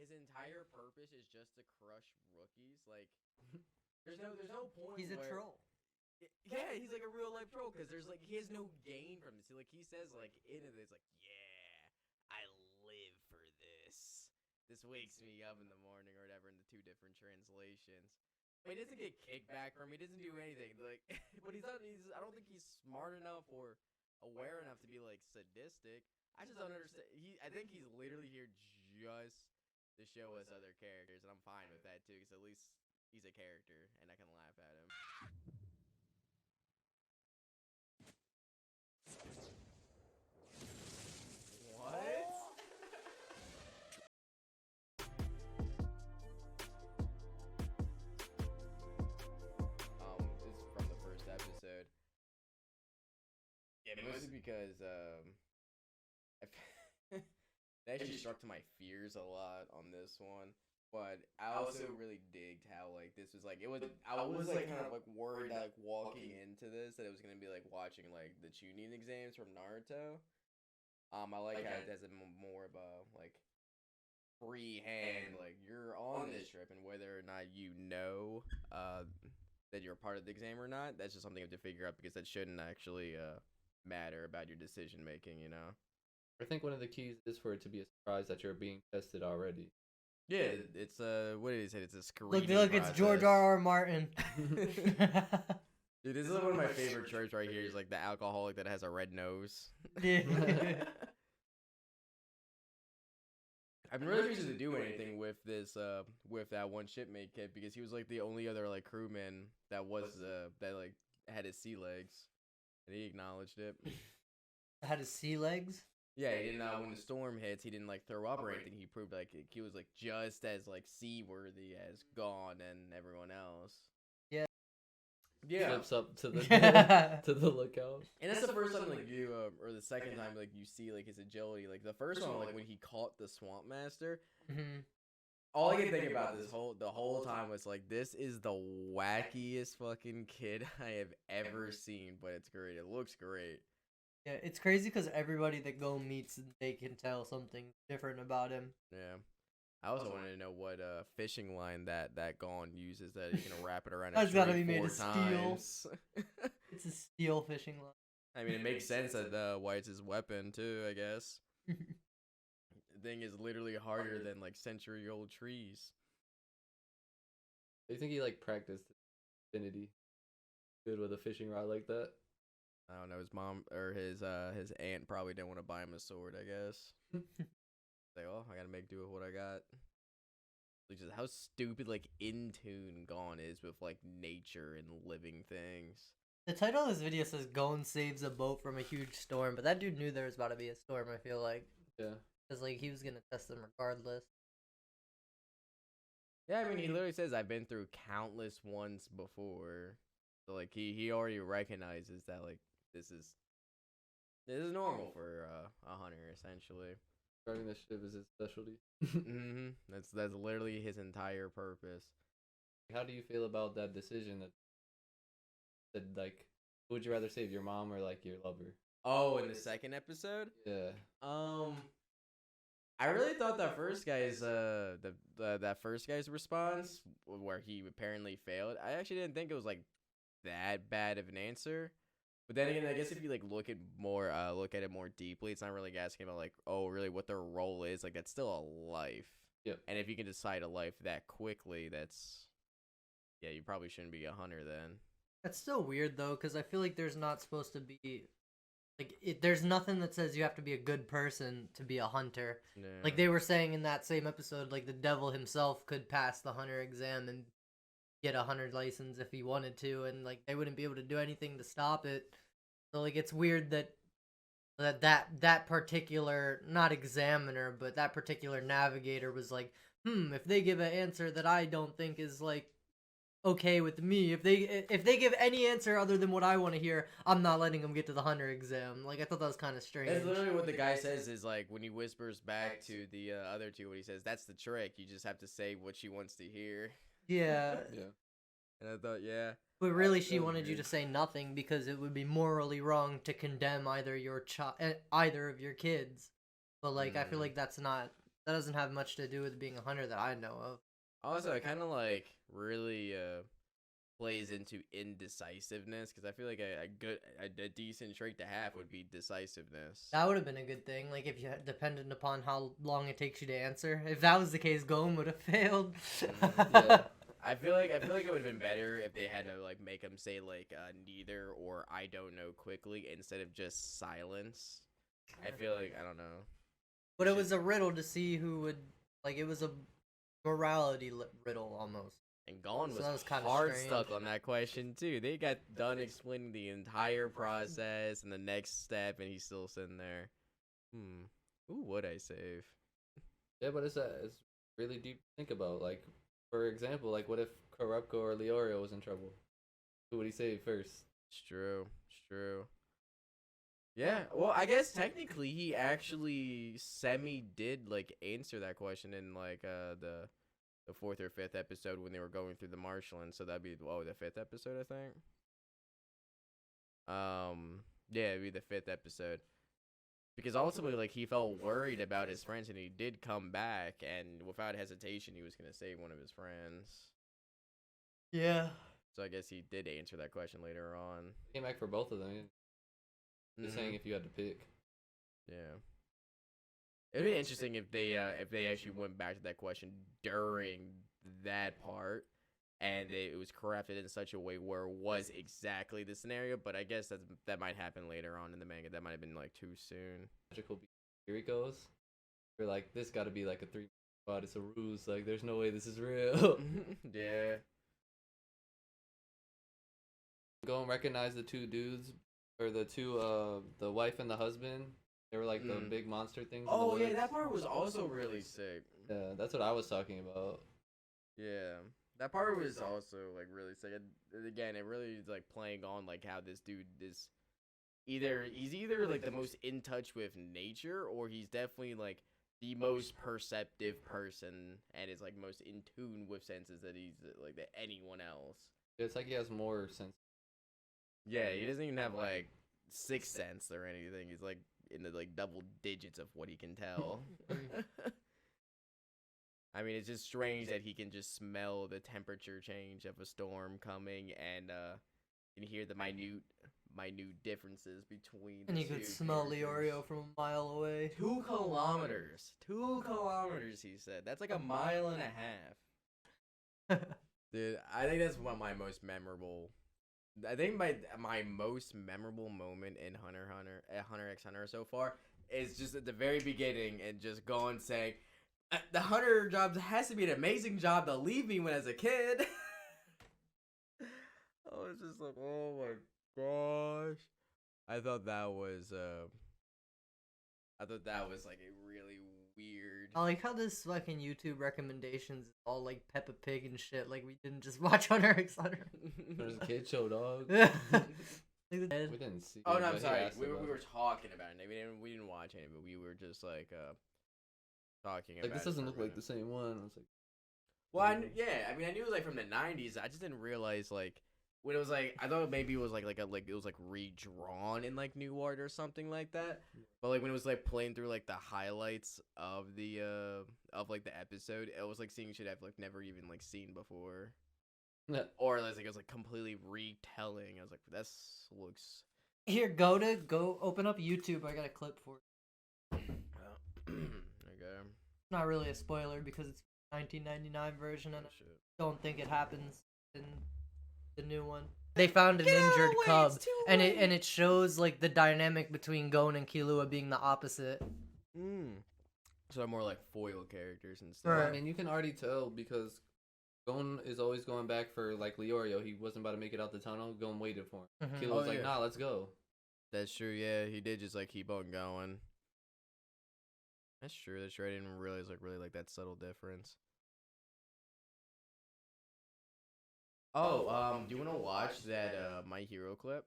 his entire purpose is just to crush rookies. Like, there's no point. He's a troll. Yeah, he's like a real life troll because there's like he has no gain from this. Like he says like in it, it's like I live for this. This wakes me up in the morning or whatever in the two different translations. But he doesn't get kickback from. He doesn't do anything. Like, but he's not. I don't think he's smart enough or aware enough to be like sadistic. I just don't understand. I think he's literally here just to show us other characters, and I'm fine with that too, because at least he's a character, and I can laugh at him. What? It's from the first episode. Yeah, mostly because that actually struck to my fears a lot on this one. But I also really digged how like this was like I was like kind of like worried that like walking into this that it was gonna be like watching like the Chunin exams from Naruto. I like how it has more of a like free hand, like you're on this trip, and whether or not you know that you're a part of the exam or not, that's just something you have to figure out because that shouldn't actually matter about your decision making, you know. I think one of the keys is for it to be a surprise that you're being tested already. Yeah, it's what did he say? It's a screening Look, it's George R.R. Martin. Dude, this is one of my favorite tropes right here. Is like the alcoholic that has a red nose. Yeah. I've been really refusing to do anything with this, with that one shipmate kid because he was like the only other like crewman that was that like had his sea legs, and he acknowledged it. Had his sea legs. Yeah, he didn't. When the storm hits, he didn't like throw up or anything. He proved like he was like just as like seaworthy as Gon and everyone else. Yeah. Flips up to the to the lookout. And that's the first time like you or the second time like you see like his agility. Like the first one, like when he caught the Swamp Master. Mm-hmm. All I can think about the whole time was like, this is the wackiest fucking kid I have ever seen, but it's great. It looks great. Yeah, it's crazy because everybody that Gon meets, they can tell something different about him. Yeah. I also wanted to know what fishing line that Gon uses that he can wrap it around. That's gotta be made 4 of steel. times. It's a steel fishing line. I mean, it makes sense that why it's his weapon too, I guess. The thing is literally harder than like century-old trees. Do you think he like practiced infinity good with a fishing rod like that? I don't know. His mom or his aunt probably didn't want to buy him a sword, I guess. Like, oh, I gotta make do with what I got. Like, just how stupid, like, in tune Gon is with, like, nature and living things. The title of this video says Gon saves a boat from a huge storm, but that dude knew there was about to be a storm, I feel like. Yeah. Because, like, he was gonna test them regardless. Yeah, I mean, he literally says, I've been through countless ones before. So, like, he already recognizes that, like, this is normal for a hunter, essentially. Driving the ship is his specialty. Mm-hmm. That's literally his entire purpose. How do you feel about that decision that like, who would you rather save, your mom or like your lover? Oh, in the second episode? Yeah. I really thought that first guy's that first guy's response where he apparently failed. I actually didn't think it was like that bad of an answer. But then again, I guess if you like look at it more deeply, it's not really asking about like, oh, really what their role is. Like that's still a life. Yep. And if you can decide a life that quickly, yeah, you probably shouldn't be a hunter then. That's still weird though, because I feel like there's not supposed to be there's nothing that says you have to be a good person to be a hunter. Yeah. Like they were saying in that same episode, like the devil himself could pass the hunter exam and get a hunter license if he wanted to, and like they wouldn't be able to do anything to stop it. So like it's weird that particular, not examiner, but that particular navigator was like, if they give an answer that I don't think is like okay with me, if they give any answer other than what I want to hear, I'm not letting them get to the hunter exam. Like I thought that was kind of strange. That's literally what the guy says is like when he whispers back to the other two, what he says, that's the trick. You just have to say what she wants to hear. Yeah. Yeah. And I thought, yeah. But really, she wanted you to say nothing because it would be morally wrong to condemn either of your kids. But like, I feel like that's not That doesn't have much to do with being a hunter that I know of. Also, it kind of like really plays into indecisiveness because I feel like a decent trait to have would be decisiveness. That would have been a good thing, like if you had dependent upon how long it takes you to answer. If that was the case, Gon would have failed. Yeah. I feel like it would have been better if they had to like make him say like neither or I don't know quickly instead of just silence. I feel like I don't know. But it was a riddle to see who would, like, it was a morality riddle almost. And Gon So was, that was kinda hard strange. stuck on that question too. They got done explaining the entire process and the next step, and he's still sitting there. Who would I save? Yeah, but it's really deep to think about. Like, for example, like what if Kurapika or Leorio was in trouble? Who would he save first? It's true. It's true. Yeah, well, I guess technically he actually semi did like answer that question in like the fourth or fifth episode when they were going through the marshland. So that'd be the fifth episode, I think. Yeah, it'd be the fifth episode because ultimately, like, he felt worried about his friends, and he did come back, and without hesitation, he was gonna save one of his friends. Yeah. So I guess he did answer that question later on. He came back for both of them. Just saying if you had to pick. Yeah. It'd be interesting if they actually went back to that question during that part, and it was crafted in such a way where it was exactly the scenario. But I guess that might happen later on in the manga. That might have been like too soon. Magical here it goes. We're like, this got to be like a 3 spot. It's a ruse. Like, there's no way this is real. Yeah. Go and recognize the two dudes, or the two, the wife and the husband. They were like the big monster things. Oh yeah, that part was also really sick. Yeah, that's what I was talking about. Yeah, that part was also like really sick. And again, it really is like playing on like how this dude is he's either like the most in touch with nature, or he's definitely like the most perceptive person and is like most in tune with senses that he's like that anyone else. It's like he has more sense. Yeah, he doesn't even have like sixth sense or anything. He's like in the like double digits of what he can tell. I mean, it's just strange that he can just smell the temperature change of a storm coming, and can hear the minute differences between. And the you could two smell characters. Leorio from a mile away. 2 kilometers. 2 kilometers, he said. That's like a mile and a half. Dude, I think that's one of my most memorable. I think my most memorable moment in Hunter x Hunter so far is just at the very beginning and just going saying, the Hunter job has to be an amazing job to leave me when as a kid. I was just like, oh my gosh. I thought that was like a really weird. I like how this fucking YouTube recommendations is all like Peppa Pig and shit. Like we didn't just watch Hunter x Hunter. There's a kid show, dog. Like We didn't see. Oh it, no, I'm but he sorry. asked We about were it. talking about it. We didn't watch any, but we were just like talking about. Like, this it doesn't for a look like minute. the same one. I was like, Well, I knew it was like from the '90s. I just didn't realize like when it was like I thought maybe it was like it was like redrawn in like new art or something like that. But like when it was like playing through like the highlights of the like the episode, it was like seeing shit I've like never even like seen before, or like it was like completely retelling. I was like, this looks. Here, go open up YouTube. I got a clip for it. Okay. Not really a spoiler because it's 1999 version, and Oh, shit. I don't think it happens in the new one. They found an Get out of the injured way, cub, it's too and late. it shows like the dynamic between Gon and Killua being the opposite. So they're more like foil characters and Right. stuff. I mean, you can already tell because Gon is always going back for like Leorio. He wasn't about to make it out the tunnel. Gon waited for him. Mhm. Killua Oh, was like, yeah. nah, let's go. That's true, yeah. He did just like keep on going. That's true. I didn't realize like really like that subtle difference. Oh, do you wanna watch that My Hero clip?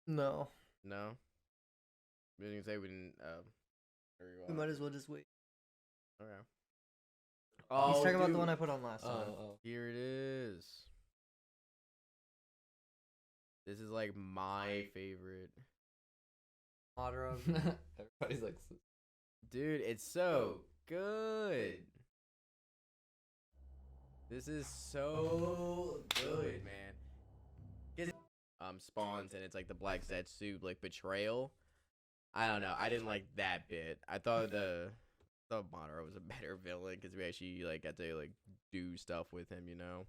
No, No? We didn't say we didn't there you we go. might as well just wait. Okay. He's Oh, talking about the dude. one I put on last time. Oh, Here it is. This is like my favorite. Madara. Everybody's like, Dude, it's so good. This is so good, man. Spawns and it's like the Black Zetsu like betrayal. I don't know. I didn't like that bit. I thought Madara was a better villain because we actually like got to like do stuff with him. You know,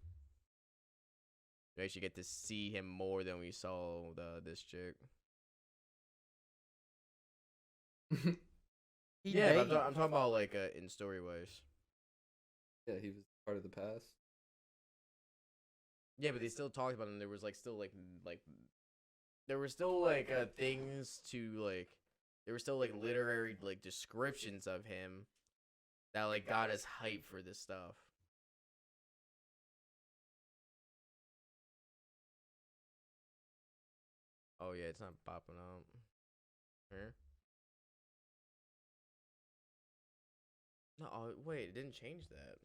we actually get to see him more than we saw this chick. Yeah, but I'm talking about like in story wise. Yeah, he was part of the past. Yeah, but they still talked about him. There was like still like there were still like things to like. There were still like literary like descriptions of him that like got us hyped for this stuff. Oh yeah, it's not popping up. Here. No, oh, wait, it didn't change that.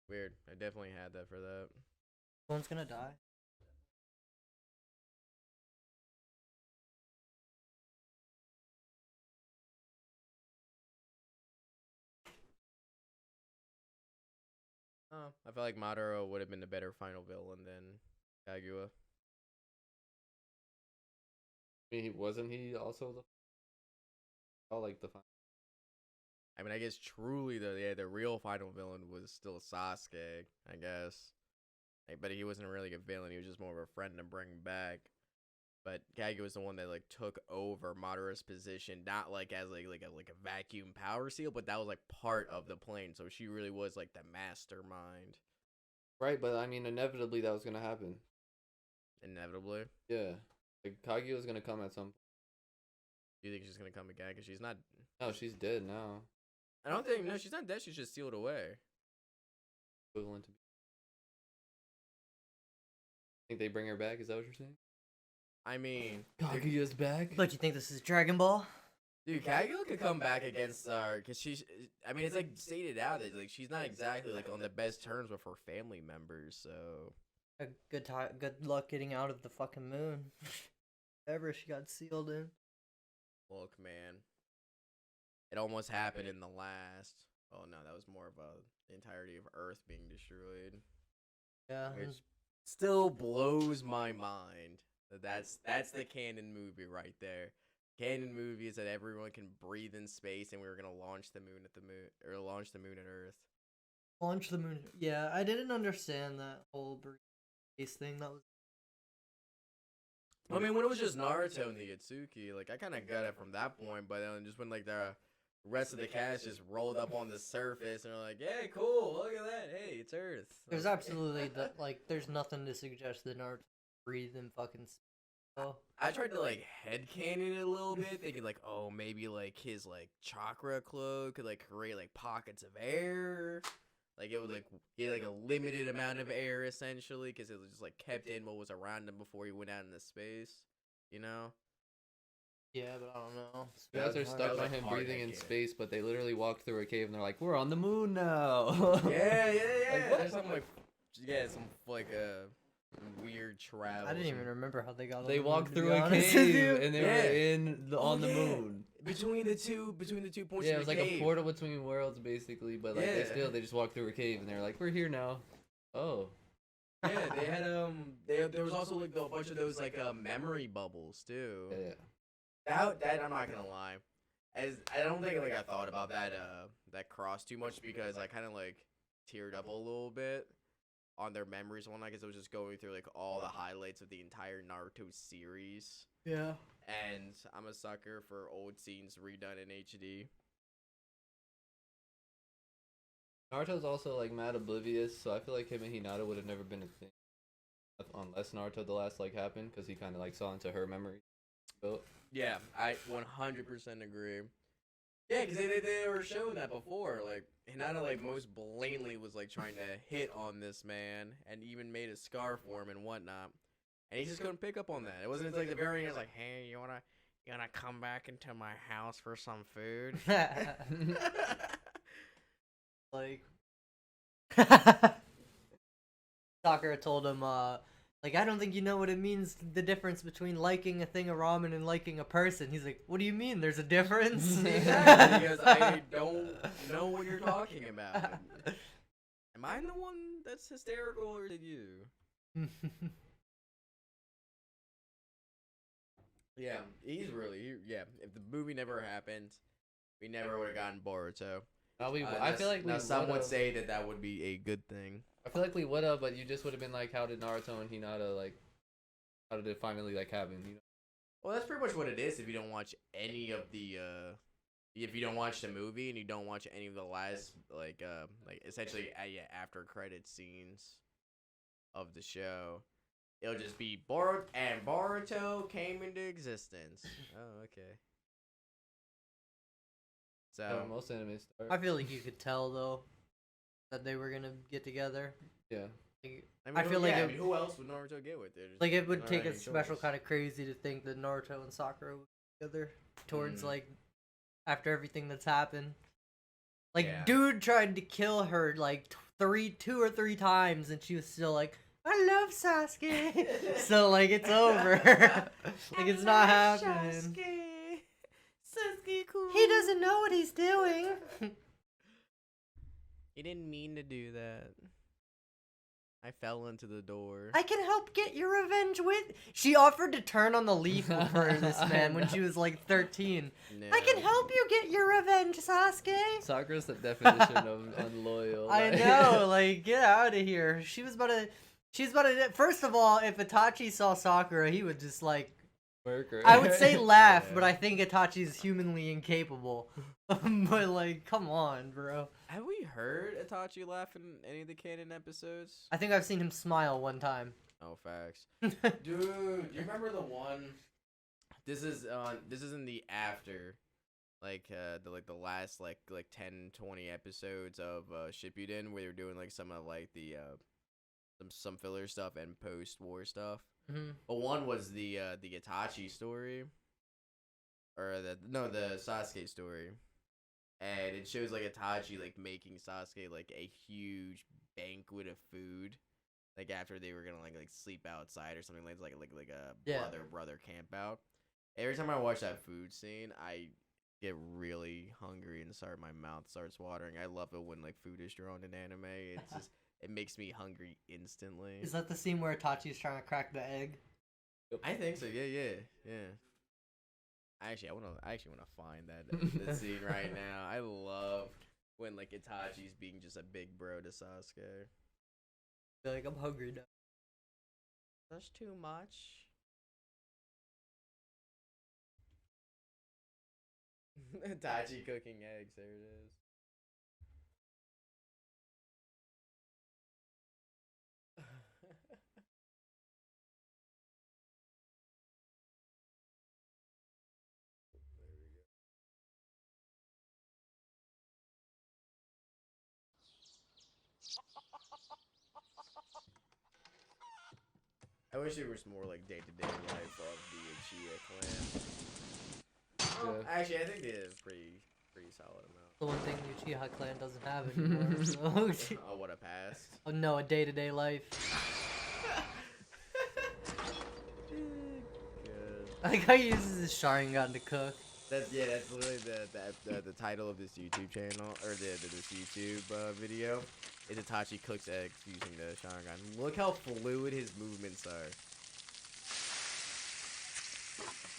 Weird. I definitely had that for that. Someone's gonna die. Oh, I feel like Madara would have been a better final villain than Kaguya. I mean, wasn't he also the final? I mean, I guess truly the real final villain was still Sasuke, I guess. Like, but he wasn't really a villain. He was just more of a friend to bring back. But Kaguya was the one that like took over Madara's position, not like as like a vacuum power seal, but that was like part of the plan. So she really was like the mastermind. Right, but I mean, inevitably that was gonna happen. Inevitably. Yeah, like Kaguya was gonna come at some. Do you think she's gonna come again? Because she's not. No, she's dead now. I don't think. No, she's not dead. She's just sealed away. Equivalent to. Think they bring her back? Is that what you're saying? I mean, Kaguya's back. But you think this is Dragon Ball? Dude, Kaguya could come back against because she's. I mean, it's like stated out that like she's not exactly like on the best terms with her family members. So. A good luck getting out of the fucking moon. Ever she got sealed in. Look, man. It almost happened in the last. Oh no, that was more of the entirety of Earth being destroyed. Yeah. Which still blows my mind. That's the canon movie right there. Canon movie is that everyone can breathe in space, and we were gonna launch the moon or launch the moon at Earth. Launch the moon. Yeah, I didn't understand that whole space thing. That was. I mean, when it was just Naruto and the Yatsuki, like I kind of got it from that point, but then just when like the rest of the cast just rolled up on the surface and they're like, "Yeah, cool, look at that. Hey, it's Earth." There's absolutely there's nothing to suggest that Naruto breathed in fucking space. Oh. I tried to like headcanon it a little bit, thinking like, oh, maybe like his like chakra cloak could like create like pockets of air. Like it would like get like a limited amount of air essentially, because it was just like kept in what was around him before he went out into space, you know? Yeah, but I don't know. You guys are stuck on him breathing in space, but they literally walked through a cave and they're like, "We're on the moon now." Yeah. There's some like weird travel. I didn't even remember how they got on They the moon, walked to through be a honest cave with you. and they were on the moon. Between the two points. Yeah, of it was the like cave. a portal between worlds, basically. But like they just walked through a cave and they're like, "We're here now." Oh. Yeah, they had there was also like a bunch of those like memory bubbles too. Yeah. That I'm not gonna lie, as I don't think like I thought about that cross too much, because I kind of like teared up a little bit on their memories one night, because I was just going through like all the highlights of the entire Naruto series. Yeah. And I'm a sucker for old scenes redone in HD. Naruto's also like mad oblivious, so I feel like him and Hinata would have never been a thing unless Naruto the last like happened, because he kind of like saw into her memory. Yeah, I 100% agree. Yeah, because they were showing that before. Like, Hinata, like, most blatantly was, like, trying to hit on this man and even made a scar for him and whatnot. And he just couldn't pick up on that. It wasn't like the very end, like, hey, you wanna come back into my house for some food? Like, Sakura told him, Like, I don't think you know what it means, the difference between liking a thing of ramen and liking a person. He's like, what do you mean? There's a difference? Exactly, because I don't know what you're talking about. Am I the one that's hysterical, or did you? Yeah, he's really, yeah. If the movie never happened, we never would have gotten Boruto. I feel like now some would would've- say that would be a good thing. I feel like we would have, but you just would have been like, how did Naruto and Hinata like, how did it finally like happen? You know? Well, that's pretty much what it is. If you don't watch any of the, if you don't watch the movie and you don't watch any of the last, like essentially, after credit scenes of the show, it'll just be Boruto came into existence. Oh, okay. So Most anime start. I feel like you could tell, though, that they were gonna get together. Yeah. Like, I feel like it- who else would Naruto get with it? like, it would take a any special choice. kind of crazy to think that Naruto and Sakura would be together towards, like, after everything that's happened. Like, Yeah. dude tried to kill her, like, two or three times, and she was still like, I love Sasuke. So, like, it's over. Like, it's not happening. Sasuke cool. He doesn't know what he's doing. He didn't mean to do that. I fell into the door. I can help get your revenge with. She offered to turn on the leaf for this man when she was like 13. No. I can help you get your revenge, Sasuke. Sakura's the definition of unloyal. I like- know, like, get out of here. She's about to. First of all, if Itachi saw Sakura, he would just like. Work her. I would say laugh, Yeah. but I think Itachi's humanly incapable. But like, come on, bro. Have we heard Itachi laugh in any of the canon episodes? I think I've seen him smile one time. Oh, facts. Dude, do you remember the one? This is in the after, like the last like 10, 20 episodes of Shippuden, where they were doing like some of like the some filler stuff and post war stuff. Mhm. But one was the Itachi story, or the Sasuke story, and it shows like Itachi like making Sasuke like a huge banquet of food, like after they were gonna like sleep outside or something like a Yeah. brother camp out. Every time I watch that food scene, I get really hungry and my mouth starts watering. I love it when like food is drawn in anime. It's just it makes me hungry instantly. Is that the scene where Itachi's trying to crack the egg? I think so. Yeah. Actually, I want to find that scene right now. I love when like Itachi's being just a big bro to Sasuke. Be like, I'm hungry now. That's too much. Itachi cooking eggs. There it is. I wish it was more like day-to-day life of the Uchiha clan. Yeah. Actually, I think they did a pretty solid amount. The one thing the Uchiha clan doesn't have anymore. So. Oh, what a past. Oh no, a day-to-day life. Good. I like how he uses his Sharingan to cook. That's literally the title of this YouTube channel, or this YouTube video. Is Itachi cooks eggs using the Sharingan. Look how fluid his movements are.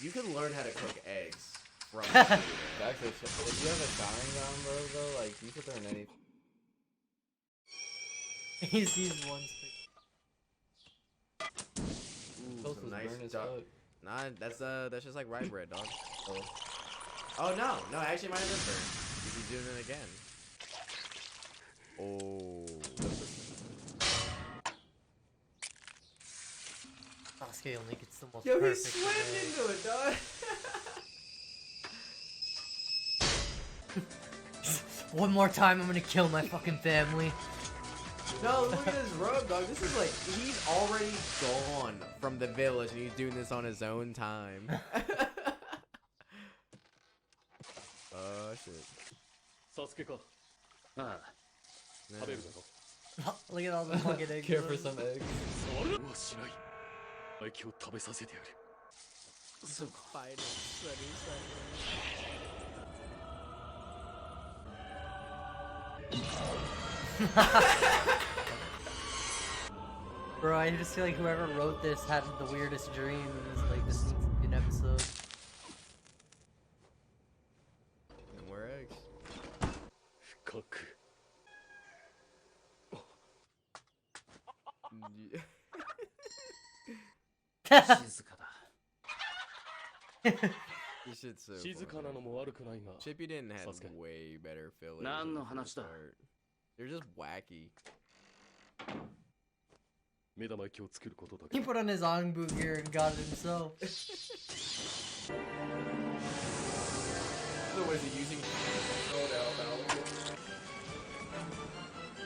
You can learn how to cook eggs from YouTube. Actually, if you have a Sharingan, bro, though, like you could learn anything. He's used one stick. Ooh, Toast some was nice burnt as duck. fuck. Nah, that's just like rye bread, dog. Oh no, actually mine is burnt. He's doing it again. Oh. Sasuke only gets the most Yo, he perfect slammed egg. into it, dog. One more time, I'm gonna kill my fucking family. No, look at his robe, dog. This is like, he's already gone from the village and he's doing this on his own time. Oh, shit. サスケか。ああ、 Man. 食べるだろ。 Look at all the fucking eggs. Care for some eggs. それはしない。愛機を食べさせてやる。 So fighting, sunny. Bro, I just feel like whoever wrote this had the weirdest dream and was like, this needs to be an episode. And we're eggs. 深く 静かだ。 This shit's so 静かな funny. のも悪くないが。 Chippy didn't have Sasuke. way better fillers. 何 in の the 話 first だ。 part. They're just wacky. 目玉焼きを作ることだ He け。 put on his on boot gear and got it himself. So was he using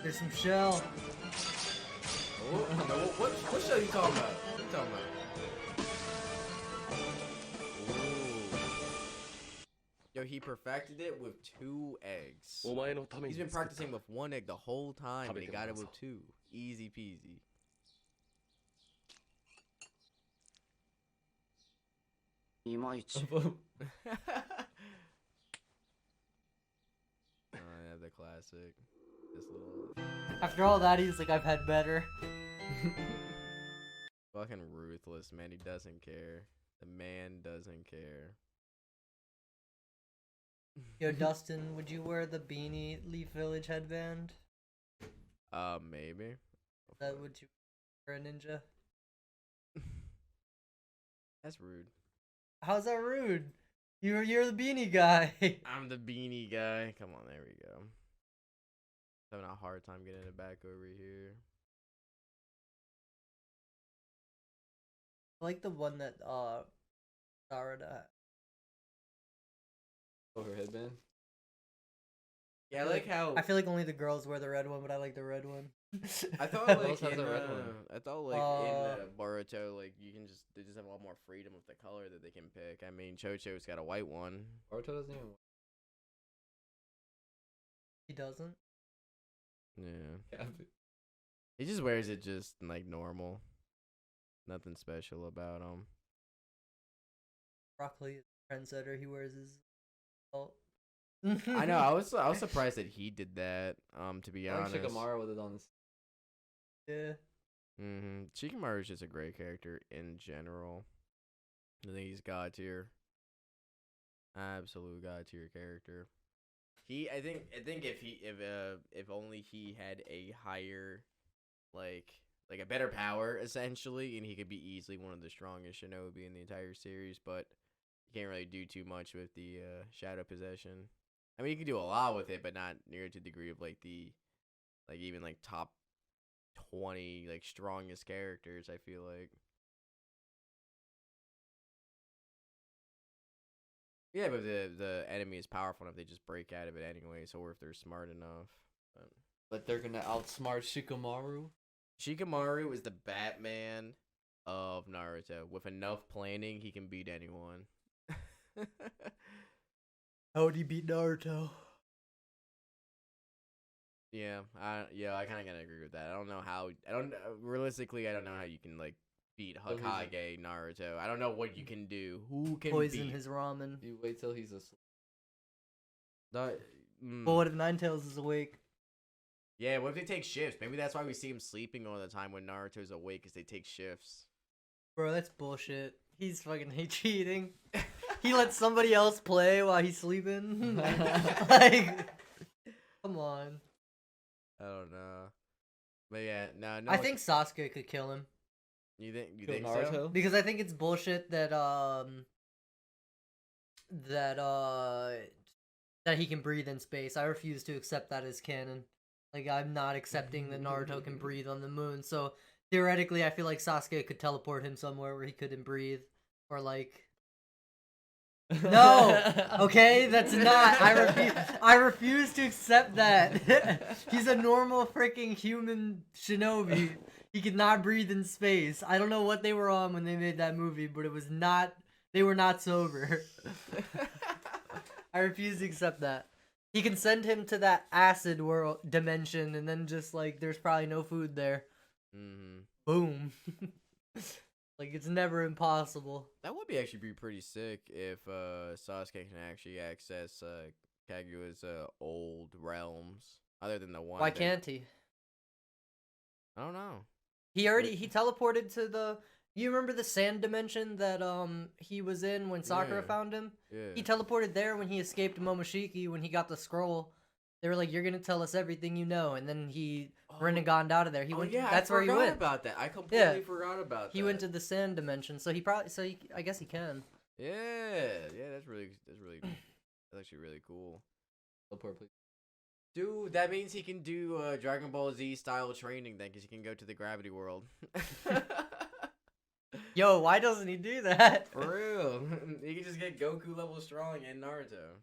There's some shell. Oh, no, what show you talking about? What you talking about? Ooh. Yo, he perfected it with 2 eggs. お前のため He's に been 作った practicing with 1 egg the whole time, and he got it with 食べてみ 2. Easy peasy. いまいち。 Oh, yeah, the classic. This little After all that, he's like, I've had better. fucking ruthless, man. He doesn't care. The man doesn't care. Yo, Dustin, would you wear the Beanie Leaf Village headband? Maybe. That would you for a ninja? That's rude. How's that rude? You're the beanie guy. I'm the beanie guy. Come on, there we go. Having a hard time getting it back over here. I like the one that Sarada had. Oh, her headband. Yeah, I like how I feel like only the girls wear the red one, but I like the red one. I thought Who like else has in, a red one? I thought like in Boruto, like they just have a lot more freedom with the color that they can pick. I mean, Chocho's got a white one. Naruto doesn't even. He doesn't. Yeah, Yeah. he just wears it just like normal. Nothing special about him. Broccoli is a trendsetter. He wears his belt. I know. I was surprised that he did that. To be I honest. think Shikamaru would have done this. Yeah. Shikamaru is just a great character in general. I think he's god tier. Absolute god tier character. I think if only he had a higher, like a better power essentially, and he could be easily one of the strongest shinobi in the entire series, but you can't really do too much with the shadow possession. I mean, you can do a lot with it, but not near to the degree of like even top 20 like strongest characters, I feel like. Yeah, but the enemy is powerful enough, they just break out of it anyway, so or if they're smart enough. But they're gonna outsmart Shikamaru. Shikamaru is the Batman of Naruto. With enough planning, he can beat anyone. How would he beat Naruto? Yeah, I kind of gotta agree with that. I don't know how. Realistically, I don't know how you can like beat So he's Hokage Naruto. I don't know what you can do. Who can Poison beat? his ramen. You wait till he's asleep. The, But what if Ninetales is awake? Yeah, what if they take shifts? Maybe that's why we see him sleeping all the time when Naruto's awake, is they take shifts. Bro, that's bullshit. He's fucking cheating. He lets somebody else play while he's sleeping. Like, come on. I don't know. But yeah, no. I think Sasuke could kill him. You Kill think Naruto? so? Because I think it's bullshit that that he can breathe in space. I refuse to accept that as canon. Like, I'm not accepting that Naruto can breathe on the moon. So theoretically, I feel like Sasuke could teleport him somewhere where he couldn't breathe, or like. No, okay, that's not. I refuse to accept that. He's a normal freaking human shinobi. He could not breathe in space. I don't know what they were on when they made that movie, but it was not. They were not sober. I refuse to accept that. He can send him to that acid world dimension, and then just like there's probably no food there. Mm-hmm. Boom. Like it's never impossible. That would be actually be pretty sick if Sasuke can actually access Kaguya's old realms, other than the one. Why can't he? I don't know. He teleported to the. You remember the sand dimension that he was in when Sakura Yeah. found him? Yeah. He teleported there when he escaped Momoshiki when he got the scroll. They were like, "You're gonna tell us everything you know," and then he renegaded out of there. He went. Yeah, That's I where he forgot went. about that. I completely forgot about that. He went to the sand dimension, so he probably. So I guess he can. Yeah, that's actually really cool. Teleport, please. Dude, that means he can do Dragon Ball Z style training then, because he can go to the gravity world. Yo, why doesn't he do that? For real. He can just get Goku level strong and Naruto.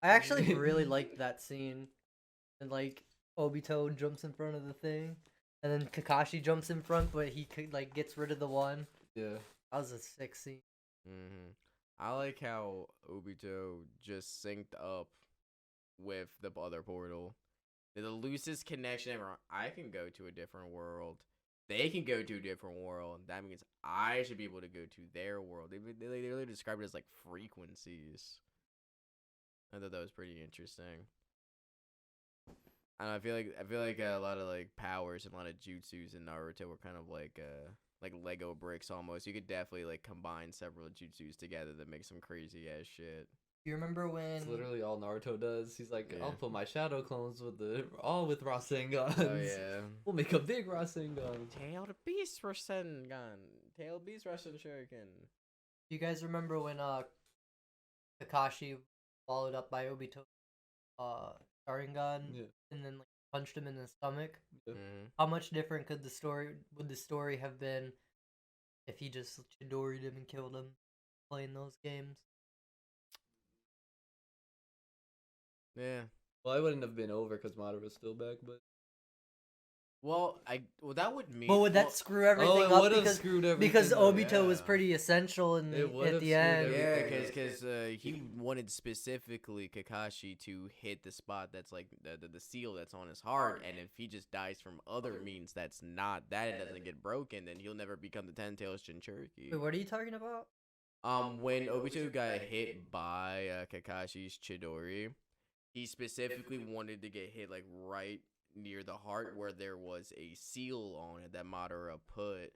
I actually really liked that scene, and like Obito jumps in front of the thing, and then Kakashi jumps in front, but he like gets rid of the one. Yeah. That was a sick scene. I like how Obito just synced up with the other portal. They're the loosest connection ever. I can go to a different world. They can go to a different world. That means I should be able to go to their world. They literally described it as like frequencies. I thought that was pretty interesting. I feel like a lot of like powers and a lot of jutsus in Naruto were kind of like Lego bricks almost. You could definitely like combine several jutsus together that make some crazy ass shit. You remember when? It's literally all Naruto does. He's like, Yeah. I'll put my shadow clones with Rasengans. Oh yeah. We'll make a big Rasengan. Tail to Beast Rasengan. Tail Beast Rasen Shuriken. You guys remember when Kakashi followed up by Obito Sharingan Yeah. and then like punched him in the stomach? Yeah. How much different would the story have been if he just Chidori'd him and killed him playing those games? Yeah. Well, I wouldn't have been over because Madara's still back, but Well, that would mean. But would that screw everything up would have because screwed everything because up. Obito was yeah. pretty essential in It would at have the screwed end? Yeah, everything. because he wanted specifically Kakashi to hit the spot that's like the seal that's on his heart, and if he just dies from other means that's not that, it doesn't get broken, then he'll never become the Ten Tails Jinchuriki. Wait, what are you talking about? When Obito got hit by Kakashi's Chidori, he specifically wanted to get hit like right near the heart where there was a seal on it that Madara put.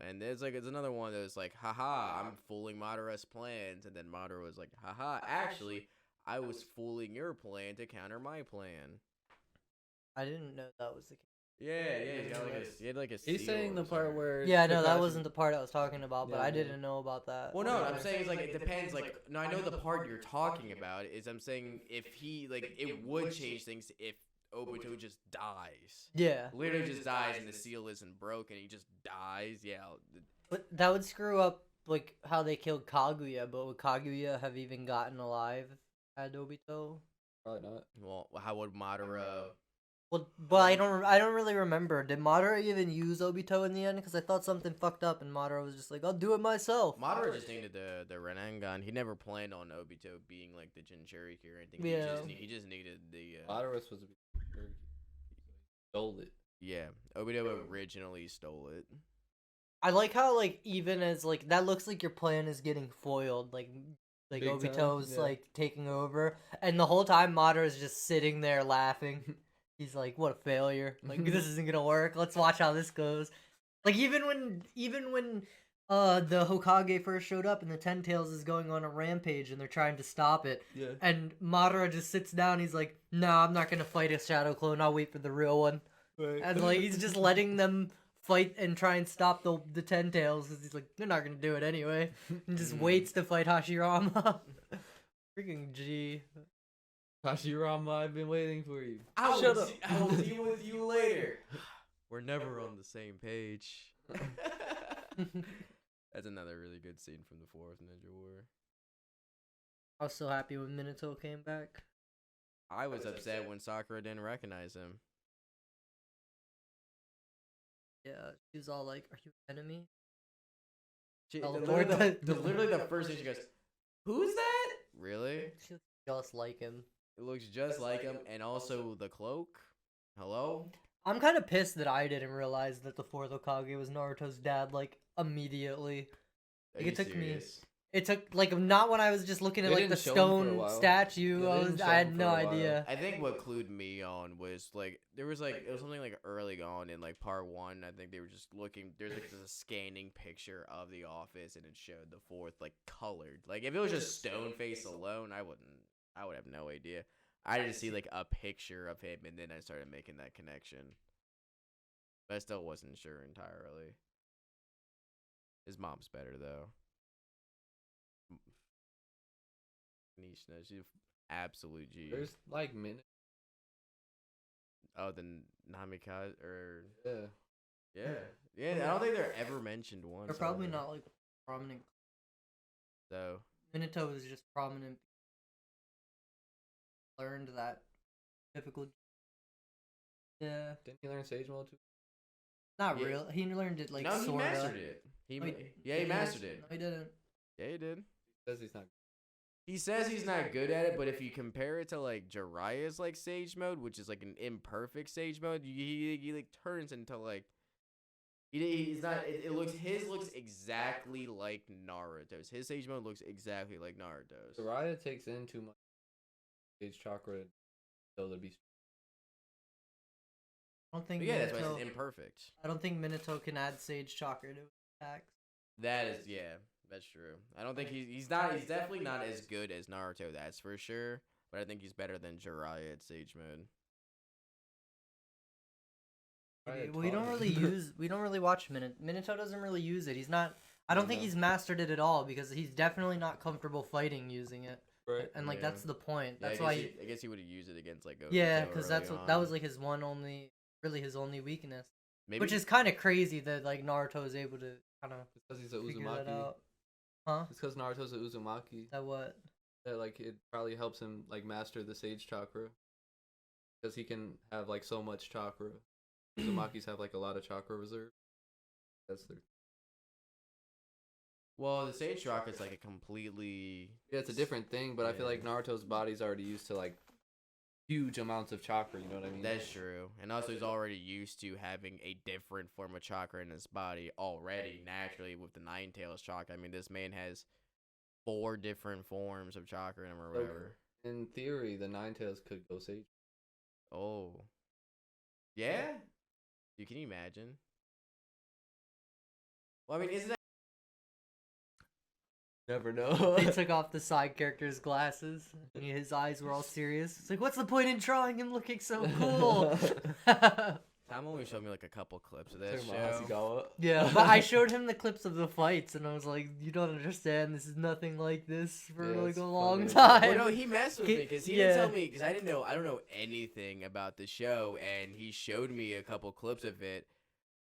And it's another one that was like, haha, I'm fooling Madara's plans. And then Madara was like, haha, actually, I was fooling your plan to counter my plan. I didn't know that was the case. Yeah, he had like a seal. he's saying the or part something. where Yeah, no, that Kakashi- wasn't the part I was talking about, but Yeah, I yeah. didn't know about that. Well, no, I'm saying is like it depends. Like, no, I know the part you're talking about is I'm saying if he like it would change things if Obito just dies. Yeah, Literally just dies and the seal isn't broken. He just dies. Yeah. but that would screw up like how they killed Kaguya. But would Kaguya have even gotten alive had Obito? Probably not. Well, how would Madara? Well, but I don't really remember. Did Madara even use Obito in the end? Because I thought something fucked up, and Madara was just like, "I'll do it myself." Madara just needed the Rinnegan. He never planned on Obito being like the Jinchuriki or anything. Yeah. He just needed the. Madara was supposed to be. Stole it. Yeah, Obito originally stole it. I like how like even as like that looks like your plan is getting foiled. Like Big time, Obito's yeah. like taking over, and the whole time Madara's just sitting there laughing. He's like, "What a failure! Like this isn't gonna work. Let's watch how this goes." Like even when the Hokage first showed up and the Ten Tails is going on a rampage and they're trying to stop it, Yeah. and Madara just sits down. He's like, "No, I'm not gonna fight a shadow clone. I'll wait for the real one." Right. And like he's just letting them fight and try and stop the Ten Tails because he's like, they're not gonna do it anyway, and just waits to fight Hashirama. Freaking G. Hashirama, I've been waiting for you. Shut up. I'll deal with you later. We're never on the same page. That's another really good scene from the Fourth Ninja War. I was so happy when Minato came back. I was upset when Sakura didn't recognize him. Yeah, she was all like, "Are you an enemy?" She, Teleport. literally the first thing she goes, "Who's that?" Really? She looks just like him. It looks just like him, and also the cloak. Hello? I'm kind of pissed that I didn't realize that the fourth Hokage was Naruto's dad, like, immediately. Are Like, you it took me. serious? It took, like, not when I was just looking at, They like, the didn't show him for a stone while. statue. Yeah, they I didn't show had him for no a while. idea. I think what clued me on was like there was like it was something like early on in like part 1. I think they were just looking. There's like a scanning picture of the office, and it showed the fourth like colored. Like if it was just stone face alone, I would have no idea. I just see like a picture of him, and then I started making that connection. But I still wasn't sure entirely. His mom's better though. Nishina, she's absolute G. There's like minutes. Oh, then Namikaze or Yeah. yeah. I don't think they're ever mentioned once. They're probably not, like, prominent. So Minato was just prominent. Learned that difficult. Yeah. Didn't he learn Sage Mode too? Not Yeah. real. He learned it, like, no, he sorta. mastered it. He No, he mastered it. No, he didn't. Yeah, he did. He says he's not. He says he's not good at it, but if you compare it to like Jiraiya's like Sage Mode, which is like an imperfect Sage Mode, he like turns into like he's not. It looks his looks exactly like Naruto's. His Sage Mode looks exactly like Naruto's. Jiraiya takes in too much Sage chakra to be. I don't think. But yeah, that's why Minato, it's imperfect. I don't think Minato can add Sage Chakra to his attacks. That is, yeah, that's true. I don't think he's definitely not as good as Naruto, that's for sure. But I think he's better than Jiraiya at Sage Mode. Jiraiya Well, we don't taught really him. we don't really watch Minato doesn't really use it. He's not. I don't think No. he's mastered it at all because he's definitely not comfortable fighting using it. Right. And like Yeah. that's the point. Yeah, That's why. I guess he would have used it against like Goku. Yeah, so because early that's what on. that was like his really his only weakness. Maybe Which is kind of crazy that like Naruto is able to kind of Because he's a figure that Uzumaki. out. Huh? It's because Naruto's a Uzumaki. That what? That like it probably helps him like master the Sage chakra. Because he can have like so much chakra. Uzumakis have like a lot of chakra reserve. That's their. well, the Sage Chakra is like a completely Yeah, it's a different thing, but I feel like Yeah. Naruto's body's already used to like huge amounts of chakra. You know what I mean? That's true, and also he's already used to having a different form of chakra in his body already naturally with the Nine Tails chakra. I mean, this man has 4 different forms of chakra in him or So, whatever. in theory, the Nine Tails could go Sage. Oh, yeah. You can you imagine? Well, I mean, isn't that Never know. They took off the side character's glasses and his eyes were all serious. It's like, what's the point in drawing him looking so cool? Tom only showed me like a couple clips of that Talking about show. Hasegawa. Yeah, but I showed him the clips of the fights, and I was like, "You don't understand. This is nothing like this for Yeah, like it's a long funny. time." Well, no, he messed with me because he Yeah. didn't tell me because I don't know anything about the show, and he showed me a couple clips of it.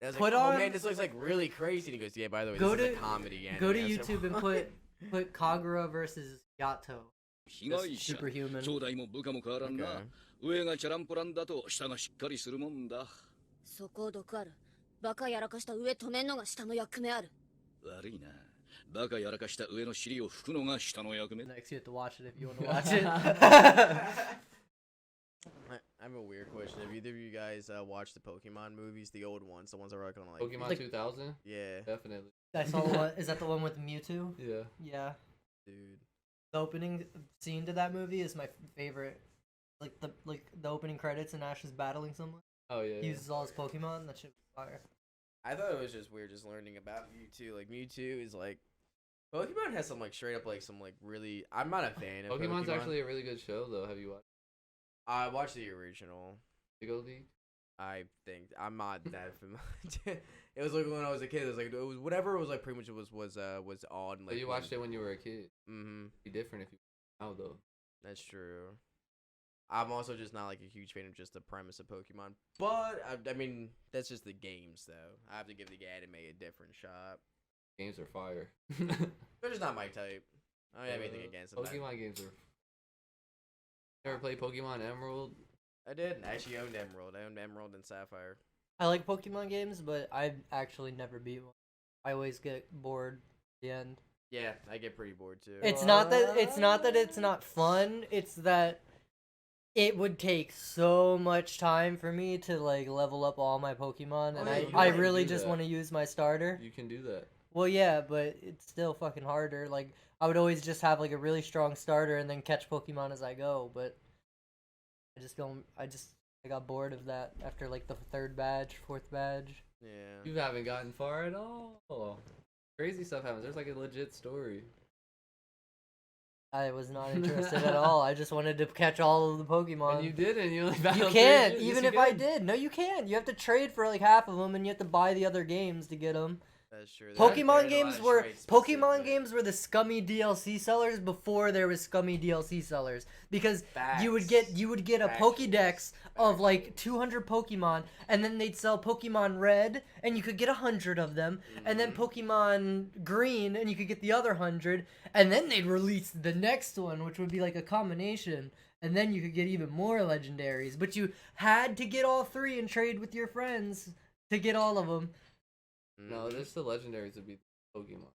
And I was Put like, on- "Oh man, this looks like really crazy." And he goes, "Yeah, by the way, Go this is to- a comedy." Anime. Go to I was like, YouTube and put Kagura versus Yato. 被害者 Superhuman. 兄弟も部下も変わらんな Okay. 上がチャランポランだと下がしっかりするもんだそこを毒あるバカやらかした上止めんのが下の役目ある悪いなバカやらかした上の尻を拭くのが下の役目 Next, you have to watch it if you want to watch it. I have a weird question. Have either of you guys watched the Pokemon movies, the old ones, the ones that were like on like Pokemon Like- 2000? yeah, Definitely. I saw the one. Is that the one with Mewtwo? Yeah. Yeah. dude. The opening scene to that movie is my favorite. Like the opening credits and Ash is battling someone. Oh, yeah. He uses all his Pokemon. That shit was fire. I thought it was just weird just learning about Mewtwo. Like Mewtwo is like Pokemon has some like straight up like some like really. I'm not a fan of Pokemon's Pokemon. actually a really good show, though. Have you watched I watched the original. Diggle League? I think I'm not that familiar. It was like when I was a kid. It was like it was whatever. It was like pretty much it was on. Like But you watched it when you were a kid. Mm-hmm. Be different if you now, though. That's true. I'm also just not like a huge fan of just the premise of Pokemon. But I mean that's just the games though. I have to give the anime a different shot. Games are fire. They're just not my type. I don't have anything against them. Pokemon games are. Ever play Pokemon Emerald? I did. I actually owned Emerald. I owned Emerald and Sapphire. I like Pokemon games, but I actually never beat one. I always get bored at the end. Yeah, I get pretty bored too. It's not that it's not fun. It's that it would take so much time for me to like level up all my Pokemon, and yeah, you I can really do just that. want to use my starter. You can do that. Well, yeah, but it's still fucking harder. Like, I would always just have like a really strong starter and then catch Pokemon as I go, but I just don't. I got bored of that after like the third badge, fourth badge. Yeah. You haven't gotten far at all. Crazy stuff happens. There's like a legit story. I was not interested at all. I just wanted to catch all of the Pokemon. And you didn't. You only You battled can't, three. even Yes, if you I can. did. No, you can't. You have to trade for like half of them, and you have to buy the other games to get them. That's true. Pokemon games were the scummy DLC sellers before there was scummy DLC sellers, because you would get a Pokédex of like 200 Pokemon, and then they'd sell Pokemon Red, and you could get 100 of them, and then Pokemon Green, and you could get the other 100, and then they'd release the next one, which would be like a combination, and then you could get even more legendaries. But you had to get all three and trade with your friends to get all of them. No, there's the legendaries would be Pokemon.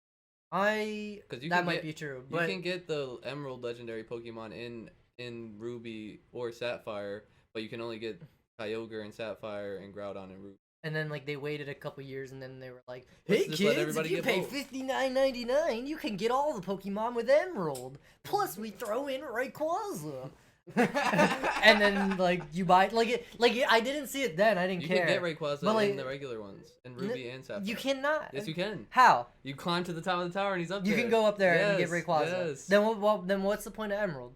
That might be true, but you can get the Emerald legendary Pokemon in Ruby or Sapphire, but you can only get Kyogre and Sapphire and Groudon and Ruby. and then like they waited a couple years, and then they were like, Let's "Hey just let kids, if everybody you get pay both." $59.99, you can get all the Pokemon with Emerald. Plus, we throw in Rayquaza." And then like you buy I didn't see it then. I didn't You care. can get Rayquaza But, like, in the regular ones, in Ruby and Sapphire. You cannot. Yes, you can. How? You climb to the top of the tower and he's up You there. can go up there and get Yes, Rayquaza. yes. Then what's the point of Emerald?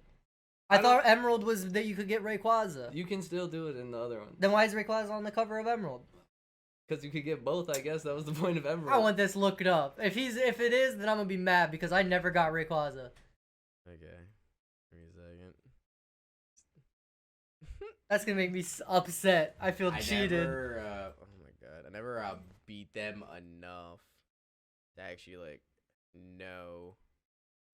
I thought Emerald was that you could get Rayquaza. You can still do it in the other one. Then why is Rayquaza on the cover of Emerald? Because you could get both, I guess. That was the point of Emerald. I want this looked up. If it is, then I'm gonna be mad because I never got Rayquaza. Okay. Give me a second. That's gonna make me upset. I feel cheated. Oh my god. I never beat them enough to actually like know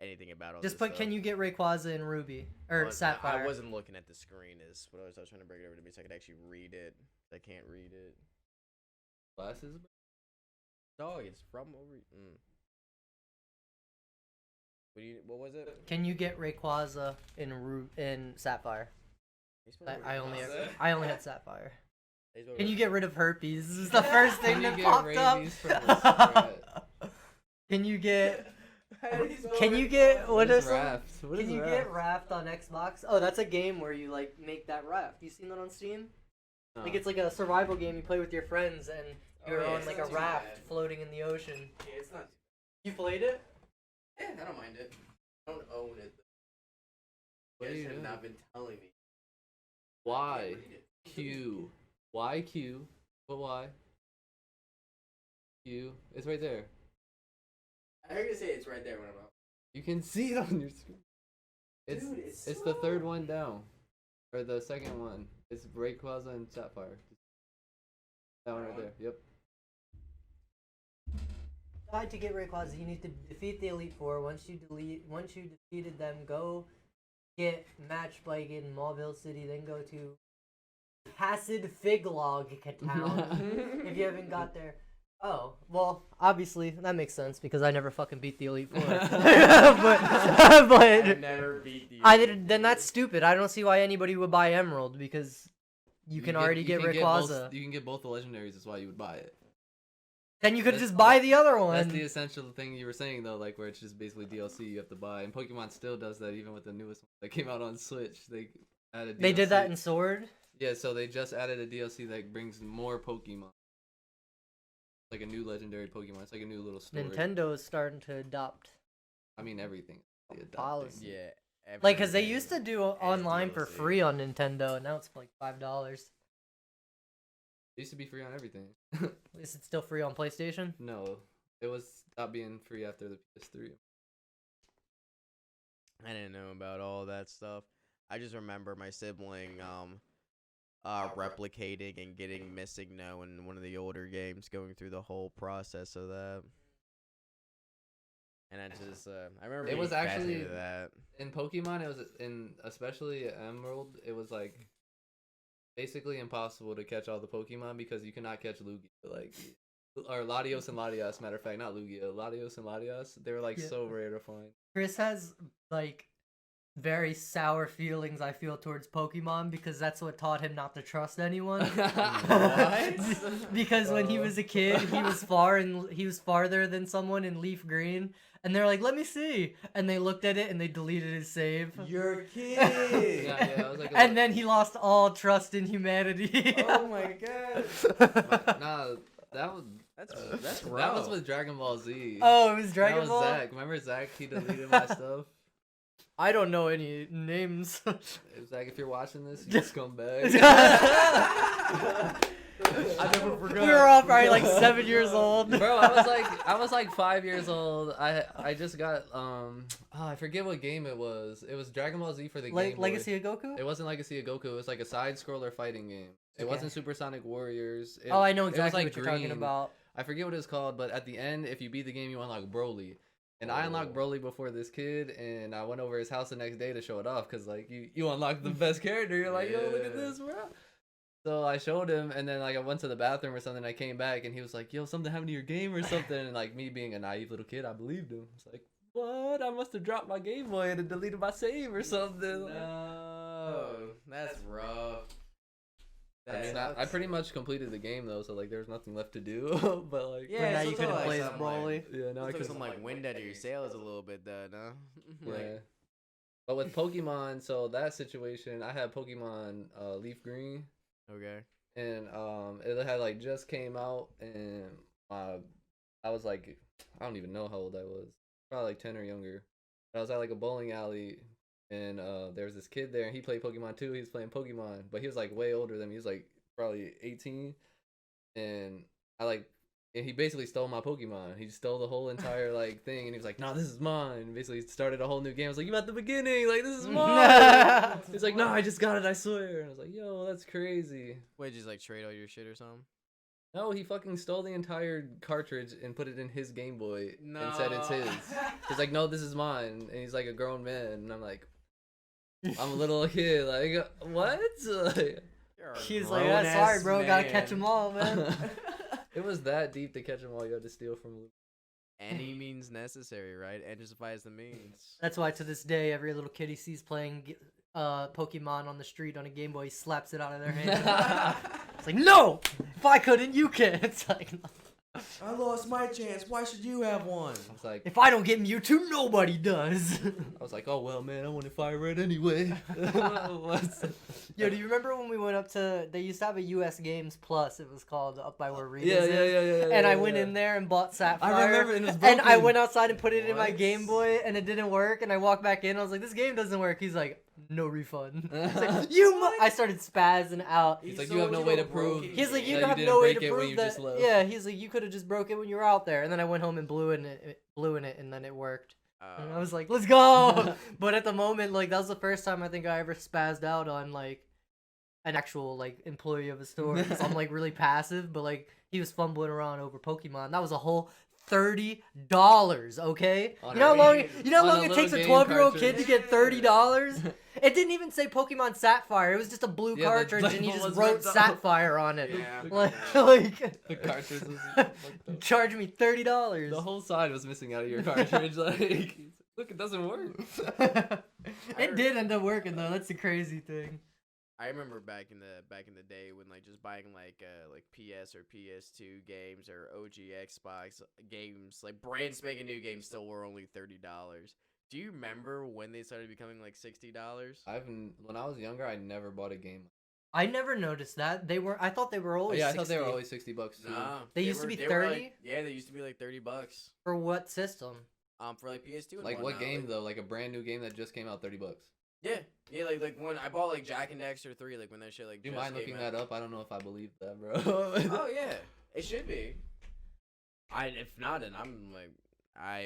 anything about all Just this put, stuff. can you get Rayquaza in Ruby or Oh, Sapphire? I wasn't looking at the screen. Is what I was trying to bring it over to me so I could actually read it. I can't read it. Glasses? Dog, it's from over. What was it? Can you get Rayquaza in Sapphire? You supposed to I read only Rayquaza? I only had Sapphire. Are you supposed Can to- you get rid of herpes? This is the first thing Can you that get popped up. rabies from a spread? Can you get? How do you spell Can you Rayquaza? get? What is are some? Raft? What Can is you Raft? get Raft on Xbox? Oh, that's a game where you like make that raft. You seen that on Steam? No. Like it's like a survival game. You play with your friends and you're yeah, on it's like not a too raft bad. floating in the ocean. Yeah, it's not. You played it? Yeah, I don't mind it. I don't own it. What You are guys you have doing? not been telling me. Y, Read it. Q, Y, Q, what Y? Q, it's right there. I heard you say it's right there when I'm out. You can see it on your screen. It's Dude, it's the third one down, or the second one. It's Rayquaza and Sapphire. That one right there. Yep. Tried to get Rayquaza. You need to defeat the Elite Four. Once you defeated them, go get matched like in Mauville City. Then go to Passed Figlog town if you haven't got there. Oh, well, obviously that makes sense because I never fucking beat the Elite Four. I but never beat the. I did. Then that's stupid. I don't see why anybody would buy Emerald because you can already get Rayquaza. You can get both the legendaries. That's why you would buy it. Then you could That's- just buy the other one. That's the essential thing you were saying though, like where it's just basically DLC you have to buy, and Pokemon still does that even with the newest one that came out on Switch. They added. They did that DLC. in Sword. Yeah, so they just added a DLC that brings more Pokemon. Like a new legendary Pokemon. It's like a new little story. Nintendo is starting to adopt. I mean everything. They adopting. Policy. Yeah. Like, cause they everything used to do has online for DLC. free on Nintendo, and now it's like $5. It used to be free on everything. Is it still free on PlayStation? No, it was stopped being free after the PS3. I didn't know about all that stuff. I just remember my sibling replicating and getting Missing No in one of the older games, going through the whole process of that. And I just I remember It was being fascinated actually- with that. In Pokemon, it was especially Emerald. It was like basically impossible to catch all the Pokemon because you cannot catch Lugia. Like, or Latios and Latias. Matter of fact, not Lugia. Latios and Latias. They were like Yeah. so rare to find. Chris has like very sour feelings I feel towards Pokemon because that's what taught him not to trust anyone. Because when he was a kid, he was farther than someone in Leaf Green, and they're like, "Let me see," and they looked at it and they deleted his save. You're a kid. Yeah, I was like, And then he lost all trust in humanity. Oh my god. nah, that was That's rough. that was with Dragon Ball Z. Oh, it was Dragon that was Ball. Zach. Remember Zach? He deleted my stuff. I don't know any names. Zach, if you're watching this, you scumbag. I never forgot. We were all probably like 7 years old. Bro, I was like 5 years old. I just got I forget what game it was. It was Dragon Ball Z for the Game Boy. Legacy of Goku? It wasn't Legacy of Goku. It was like a side scroller fighting game. It Okay. wasn't Supersonic Warriors. Oh, I know it was, exactly like, what you're talking green. about. I forget what it's called, but at the end, if you beat the game, you unlock Broly. And I unlocked Broly before this kid, and I went over his house the next day to show it off, because, like, you unlock the best character. You're like, yo, look at Yeah. this, bro. So I showed him, and then, like, I went to the bathroom or something, I came back, and he was like, yo, something happened to your game or something. And, like, me being a naive little kid, I believed him. It's like, what? I must have dropped my Game Boy and deleted my save or something. No, that's rough. I mean, I pretty much completed the game, though, so, like, there's nothing left to do. But, like, Yeah, now so you it's couldn't all, play like, as something Broly. yeah, now I Took can. some like wind out of your sails a little bit, though, no? Yeah. But with Pokemon, so that situation, I had Pokemon Leaf Green, Okay. and it had like just came out, and I was like, I don't even know how old I was, probably like 10 or younger. I was at like a bowling alley, and there was this kid there, and he played Pokemon too. He was playing Pokemon, but he was like way older than me. He was like probably 18, and and he basically stole my Pokemon. He stole the whole entire like thing, and he was like, "No, this is mine." Basically, started a whole new game. I was like, "You at the beginning? Like this is mine." He's like, "No, I just got it. I swear." And I was like, "Yo, that's crazy." Wait, just like trade all your shit or something? No, he fucking stole the entire cartridge and put it in his Game Boy and said it's his. He's like, "No, this is mine," and he's like a grown man, and I'm like, I'm a little kid. Like, what? He's like, yeah, sorry, bro. Gotta catch them all, man. It was that deep to catch them all. You had to steal from. Any means necessary, right? And justifies the means. That's why to this day, every little kid he sees playing Pokemon on the street on a Game Boy, he slaps it out of their hand. It's like, no! If I couldn't, you can. It's like, no. I lost my chance. Why should you have one? I was like, If I don't get Mewtwo, nobody does. I was like, oh well, man, I want to Fire Red anyway. Yo, do you remember when we went up to? They used to have a US Games Plus. It was called up by where Rita's Yeah. is. And I went in there and bought Sapphire. I remember, and it was And I broken. went outside and put it in my What? Game Boy, and it didn't work. And I walked back in. I was like, "This game doesn't work." He's like, "No refund." He's like, I started spazzing out. He's like, you have no way to prove. He's like, you that have you no way didn't to break it when prove you that. just left. Yeah, he's like, you could have just broke it when you were out there. And then I went home and blew in it, and then it worked. And I was like, let's go. But at the moment, like, that was the first time I think I ever spazzed out on like an actual like employee of a store. 'Cause I'm like really passive, but like he was fumbling around over Pokemon. That was a whole $30, okay? On You know how a- long on a it takes little a game 12-year-old kid to cartridge. get $30? It didn't even say Pokemon Sapphire. It was just a blue Yeah, the cartridge, and he label just was wrote ripped off. Sapphire on it. Yeah. Like The cartridge was fucked up. charge me $30. The whole side was missing out of your cartridge. Like, look, it doesn't work. It did end up working though. That's the crazy thing. I remember back in the day when like just buying like PS or PS2 games or OG Xbox games, like brand spanking new games, still were only $30. Do you remember when they started becoming like $60? When I was younger, I never bought a game. I never noticed that. I thought they were always Yeah, I 60. thought they were always $60 too. Nah, They used to be were 30? like, yeah, they used to be like $30. For what system? For like PS2. And Like what whatnot, game like, though? Like a brand new game that just came out, $30. Yeah, like when I bought like Jack and Dexter 3, like when that shit like. Do you just mind looking came that out. up? I don't know if I believe that, bro. Oh yeah, it should be. If not, then I'm like,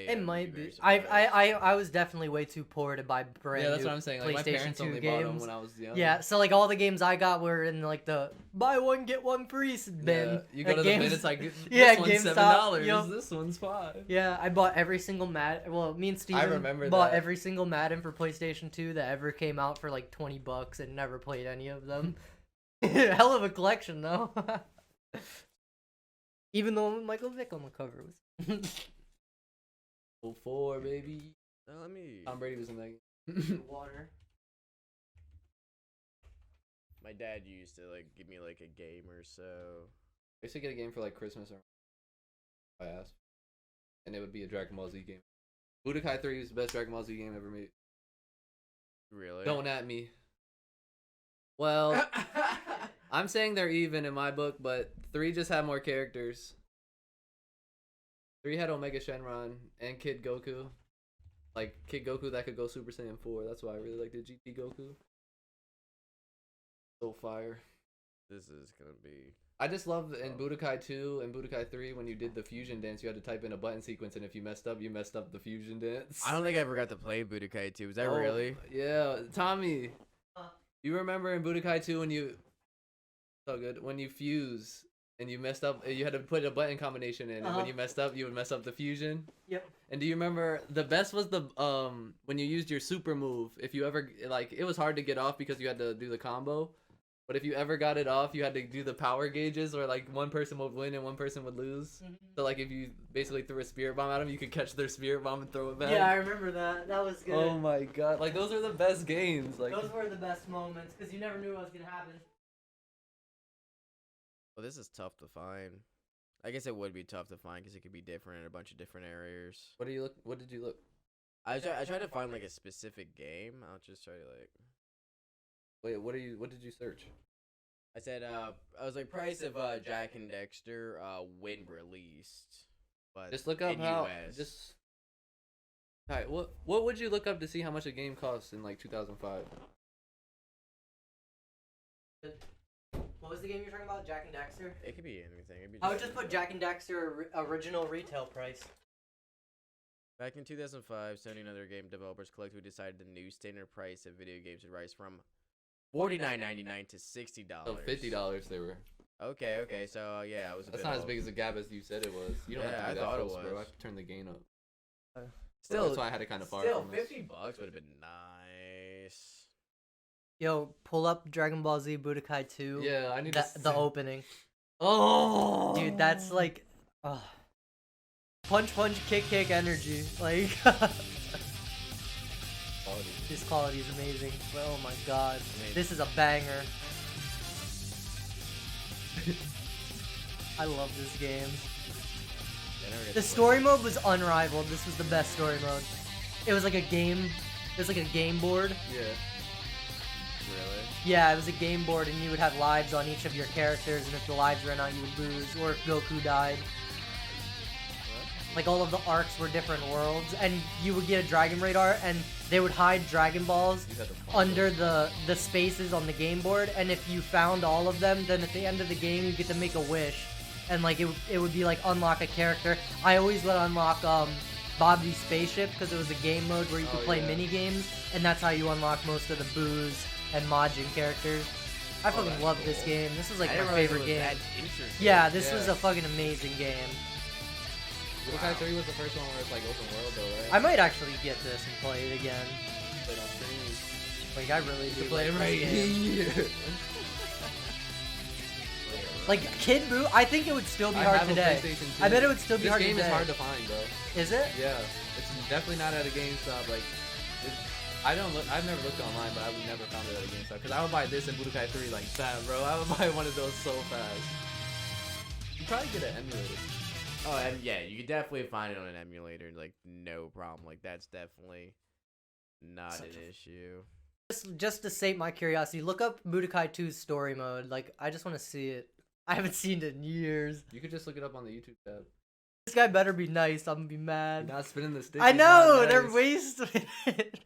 It might be. I was definitely way too poor to buy brand Yeah, that's new what I'm saying. Like my PlayStation parents 2 only games. bought them when I was young. Yeah, so like all the games I got were in like the buy one get one free bin. Yeah, you go to the bin, it's like, this Yeah, one's GameStop, $7. yup. This one's $5. Yeah, I bought every single Madden. Well, me and Steven remember bought that. every single Madden for PlayStation 2 that ever came out for like $20 and never played any of them. Hell of a collection though. Even though Michael Vick on the cover was. 04, baby. Let me. Tom Brady was in that game. Water. My dad used to like give me like a game or so. I used to get a game for like Christmas or I asked, and it would be a Dragon Ball Z game. Budokai 3 is the best Dragon Ball Z game ever made. Really? Don't at me. Well, I'm saying they're even in my book, but 3 just had more characters. 3 had Omega Shenron and Kid Goku. Like Kid Goku that could go Super Saiyan 4. That's why I really like the GT Goku. So fire. This is gonna be. I just love in Budokai 2 and Budokai 3 when you did the fusion dance, you had to type in a button sequence, and if you messed up the fusion dance. I don't think I ever got to play Budokai 2. Was that Oh, really? Yeah, Tommy. You remember in Budokai 2 when you so good when you fuse and you messed up, you had to put a button combination in, and when you messed up, you would mess up the fusion. Yep. And do you remember the best was the when you used your super move? If you ever like, it was hard to get off because you had to do the combo. But if you ever got it off, you had to do the power gauges, or like one person would win and one person would lose. Mm-hmm. So like if you basically threw a spirit bomb at them, you could catch their spirit bomb and throw it back. Yeah, I remember that. That was good. Oh my god! Like those are the best games. Like Those were the best moments because you never knew what was gonna happen. Well, this is tough to find. I guess it would be tough to find because it could be different in a bunch of different areas. What do you look? What did you look? I try to find like a specific game. I'll just try to like. Wait, what did you search? I said I was like price of Jack and Dexter when released. But Just look up in how. US. Just. Alright, what would you look up to see how much a game costs in like 2005? What was the game you're talking about? Jack and Dexter? It could be anything. It'd be I would just put Jack and Dexter original retail price. Back in 2005, Sony and other game developers collectively decided the new standard price of video games would rise from $49.99 to $60. So $50 they were. Okay, so yeah, it was a That's bit not as off. big as a gap as you said it was. You don't Yeah, have to I do that thought it close, bro. I was. have to turn the gain up. Still, That's why I had it kind of far still, from us. $50 would have been nice. Yo, pull up Dragon Ball Z Budokai 2. Yeah, I need The opening. Oh, Dude, that's like, punch, kick energy. Like, quality. this quality is amazing. But oh my god, Amazing. this is a banger. I love this game. I never get The to story mode was unrivaled. This was the best story mode. It was like a game. It was like a game board. Yeah. play. Really? Yeah, it was a game board, and you would have lives on each of your characters, and if the lives ran out, you would lose, or if Goku died. Like, all of the arcs were different worlds, and you would get a Dragon Radar, and they would hide Dragon Balls You had to find under the spaces on the game board, and if you found all of them, then at the end of the game, you get to make a wish, and, like, it would be, like, unlock a character. I always would unlock, Bobby's Spaceship, because it was a game mode where you could Oh, play yeah. mini games, and that's how you unlock most of the Boos and Majin characters. I fucking that's love this cool. game. This is like I my didn't realize it favorite was game. that interesting. Yeah, this was Yeah. a fucking amazing game. Budokai 3 was the first one where it's like open world though, right? I might actually get this and play it again. Played on stream. Like, I really do Play like right this game. here. Like, Kid Buu, I think it would still be I hard have a today. PlayStation 2. I bet it would still be this hard game today. is hard to find, bro. Is it? Yeah, it's definitely not at a GameStop. Like, I've never looked online, but I would never found it at a GameStop because I would buy this in Budokai 3 like that, bro. I would buy one of those so fast. You probably get it emulated. Oh, and yeah, you could definitely find it on an emulator, like no problem. Like that's definitely not an issue. Just to sate my curiosity, look up Budokai 2's story mode. Like, I just want to see it. I haven't seen it in years. You could just look it up on the YouTube tab. This guy better be nice. I'm gonna be You're mad. not spinning the stick. I it's not know, they're nice. wasting it.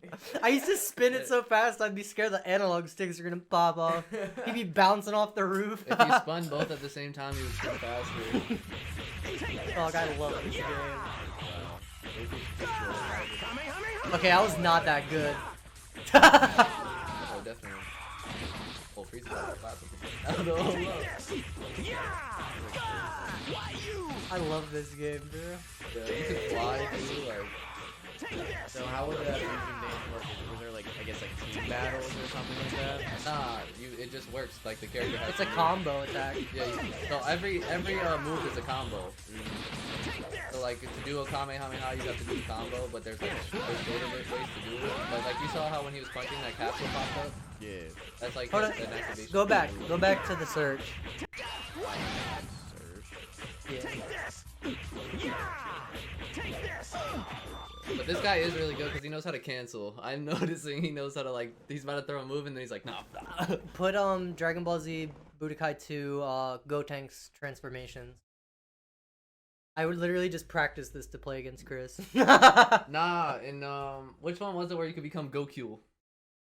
I used to spin it so fast, I'd be scared the analog sticks are gonna pop off. He'd be bouncing off the roof. If you spun both at the same time, you would spin faster. Dog, I love this game. Okay, I was not that good. Oh, definitely. Oh, Freecss got a clap. I love this game, bro. Yeah, you could fly too, like. So how would that fusion dance work? Was there like I guess like team battles or something like that? Nah, it just works. Like the character has. It's a to move. combo attack. Yeah. So every move is a combo. So like to do a Kamehameha, you have to do the combo, but there's shorter ways to do it. But like you saw how when he was punching, that capsule popped up. Yeah. That's like Hold on. an activation. Go back to the search. Yeah. But this guy is really good because he knows how to cancel. I'm noticing he knows how to like. He's about to throw a move and then he's like, nah. Put Dragon Ball Z Budokai 2 Gotenks transformations. I would literally just practice this to play against Chris. Nah, and which one was it where you could become Goku?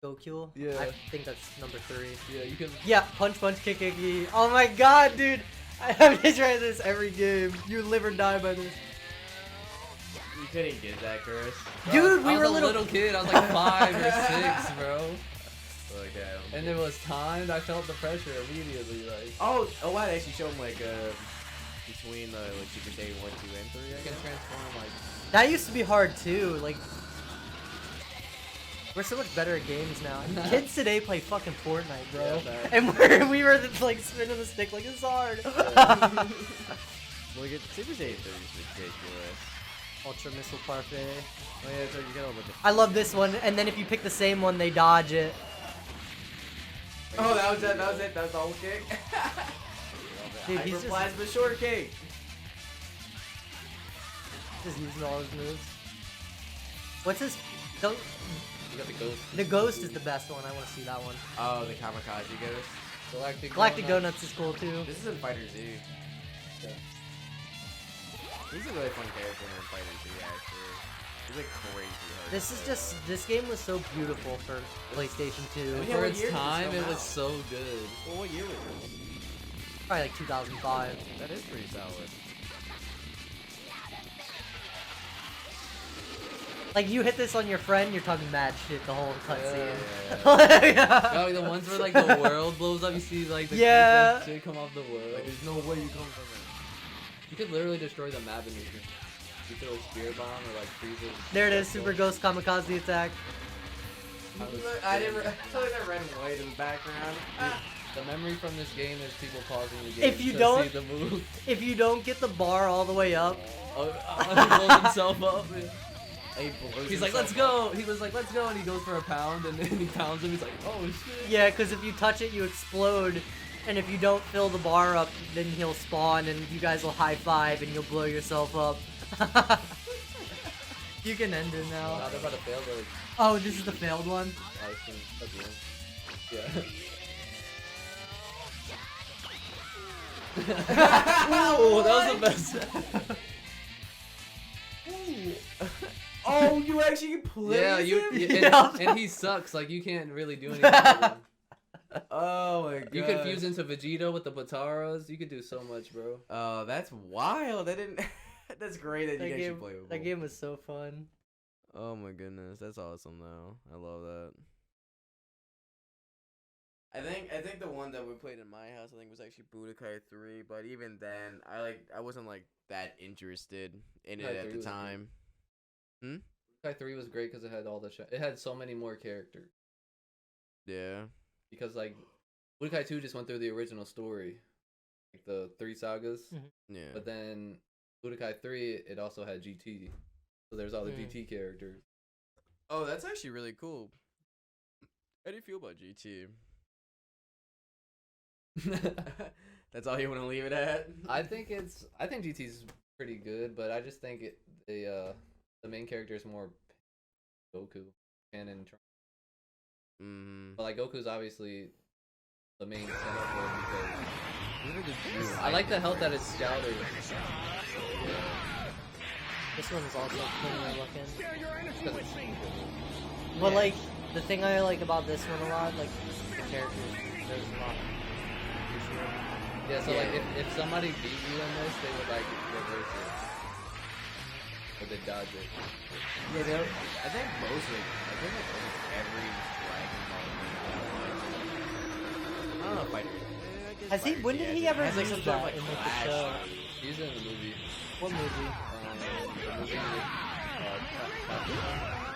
Goku? Yeah. I think that's number 3. Yeah, you can. Yeah, punch, kick, kick. Oh my god, dude! I have to try this every game. You live or die by this. You couldn't get that, Chris. Dude, I we was were a little kid. I was like 5 or 6, bro. Okay. And it was timed. I felt the pressure immediately. Like, Oh, wow, they actually showed him like between like Super Saiyan 1, 2, and 3. I you can guess. transform like. That used to be hard too. Like, we're so much better at games now. Kids today play fucking Fortnite, bro. Yeah, And we were like spinning the stick like it's hard. Look at Super Saiyan 3 is ridiculous. Ultra Missile Parfait. Oh yeah, so you gotta look at. I love this one. And then if you pick the same one, they dodge it. Oh, that was it. That was the whole kick. Dude, he's just Hyperplasma shortcake. using all his moves. What's his? Don't, You got the ghost. the ghost is the best one. I want to see that one. Oh, the Kamikaze ghost. Galactic Donuts is cool too. This is in Fighter Z. Yeah. He's a really fun character in Fighter Z, actually. He's like crazy hard. This game was so beautiful for PlayStation 2. Yeah, For what its year did this time, come it was out? so good. Well, what year was it? Probably like 2005. That is pretty solid. Like you hit this on your friend, you're talking mad shit the whole cutscene. Yeah. Oh, the ones where like the world blows up, you see like the Yeah. shit come off the world. Like, there's no way you come from it. You could literally destroy the map in this game. You throw a spirit bomb or like freeze it. There it is, Super Ghost Kamikaze attack. I didn't. I saw that red and white in the background. The memory from this game is people pausing the game If you to don't- see the move. If you don't get the bar all the way up, He blows himself up. He's He's like, let's go. He was like, let's go, and he goes for a pound, and then he pounds him. He's like, oh shit. yeah, because if you touch it, you explode. And if you don't fill the bar up, then he'll spawn and you guys will high five and you'll blow yourself up. You can end it Now now. they're about to fail the. Oh, this is the failed one? I assume that's the one. Yeah. Ooh, that was the best. Oh, you actually play? Yeah, him? and he sucks. Like you can't really do anything. With him. Oh my god. You could fuse into Vegeta with the Bataras. You could do so much, bro. Oh, that's wild. I didn't. That's great that you That guys game, should play with that game was so fun. Oh my goodness, that's awesome though. I love that. I think the one that we played in my house, I think was actually Budokai 3, but even then, I wasn't like that interested in it Budokai at 3 the was time. Budokai 3 was great because it had all the it had so many more characters. Yeah. Because like Budokai 2 just went through the original story, like the 3 sagas. Yeah. But then Budokai 3, it also had GT, so there's all the GT characters. Oh, that's actually really cool. How do you feel about GT? That's all you want to leave it at? I think GT's pretty good, but I just think the main character is more Goku and Mm-hmm. but like Goku's obviously the main centerfold because I I like the health that it's scouted. This one's also cleaner looking. But like, the thing I like about this one a lot, like, the characters, there's a lot. Yeah, so like if somebody beat you in this, they would like reverse it. Or they dodge it. Yeah, I think mostly. I think like almost every Dragon Ball game. I don't know if I guess Has he? Fighter When Z did has he it. ever Has, like, use some sort of, that like, in like the flash. show? He's in the movie. What movie? The movie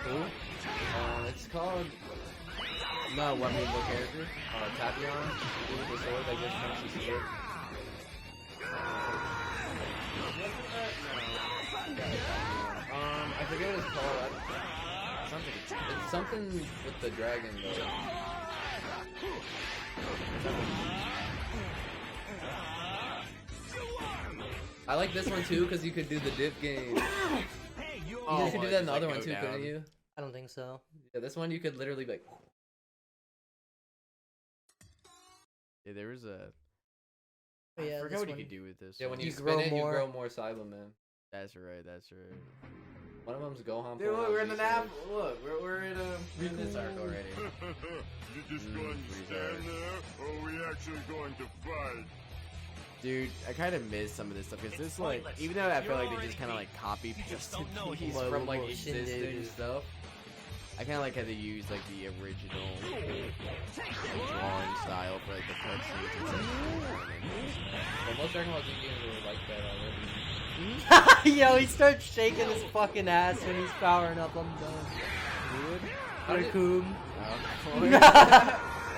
with it's called No, what mean what character? Tapion. The sword that gets turns to sword. forget what it's called. Sounds like it's It's something with the dragon though. I like this one too because you could do the dip game. You Oh, could do what, that in just, the like, other go one too, down? couldn't you? I don't think so. Yeah, this one you could literally be like. Yeah, there was a. But yeah, I forgot this what one- you could do with this. Yeah, when one. you You spin grow it, more. you grow more Cybermen. That's right. That's right. One of them's Gohan. Dude, look, form, we're in the G-Force. nap. Look, we're in this arc already. You're just going to Freezer. stand there, or are we actually going to fight? Dude, I kind of miss some of this stuff because this, like, even though I feel like they just kind of like copy pasted these What- from like what Shinderu existing did. stuff, I kind of like how they use like the original drawing style for like the cutscenes and stuff. But most Dragon Ball Z games are like that already. Yo, he starts shaking his fucking ass when he's powering up. I'm done. How did- Raccoon. I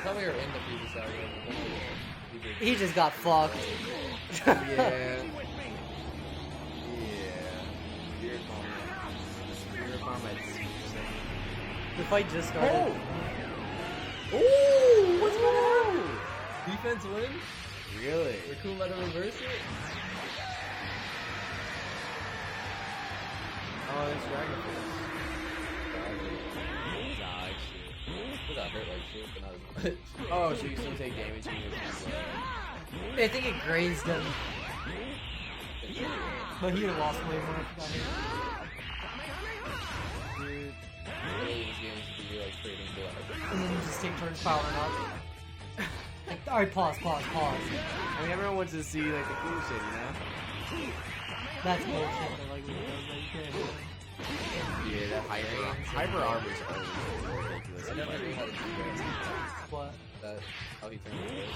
thought we were in the previous album. He just got fucked. Yeah. Yeah. Spirit bomb. Spirit bomb at 6%. The fight just started. Ooh, what's going on? Defense win? Really? Raccoon let him reverse it? Oh, that's Dragon Force. Dog shit. It got hurt like shit, but not as much. Oh, so you still take damage when you I think it grazed him. But he'd have lost way more if he got hit. Dude. Literally, this game should be like straight into that. And then you just take turns powering up. Like, alright, pause. I mean, everyone wants to see like the cool shit, you know? That's bullshit. But like, when it does that, you can't do it. Yeah, that hyper armor is always ridiculous. I never knew how to do that. What? That, how he turned his head.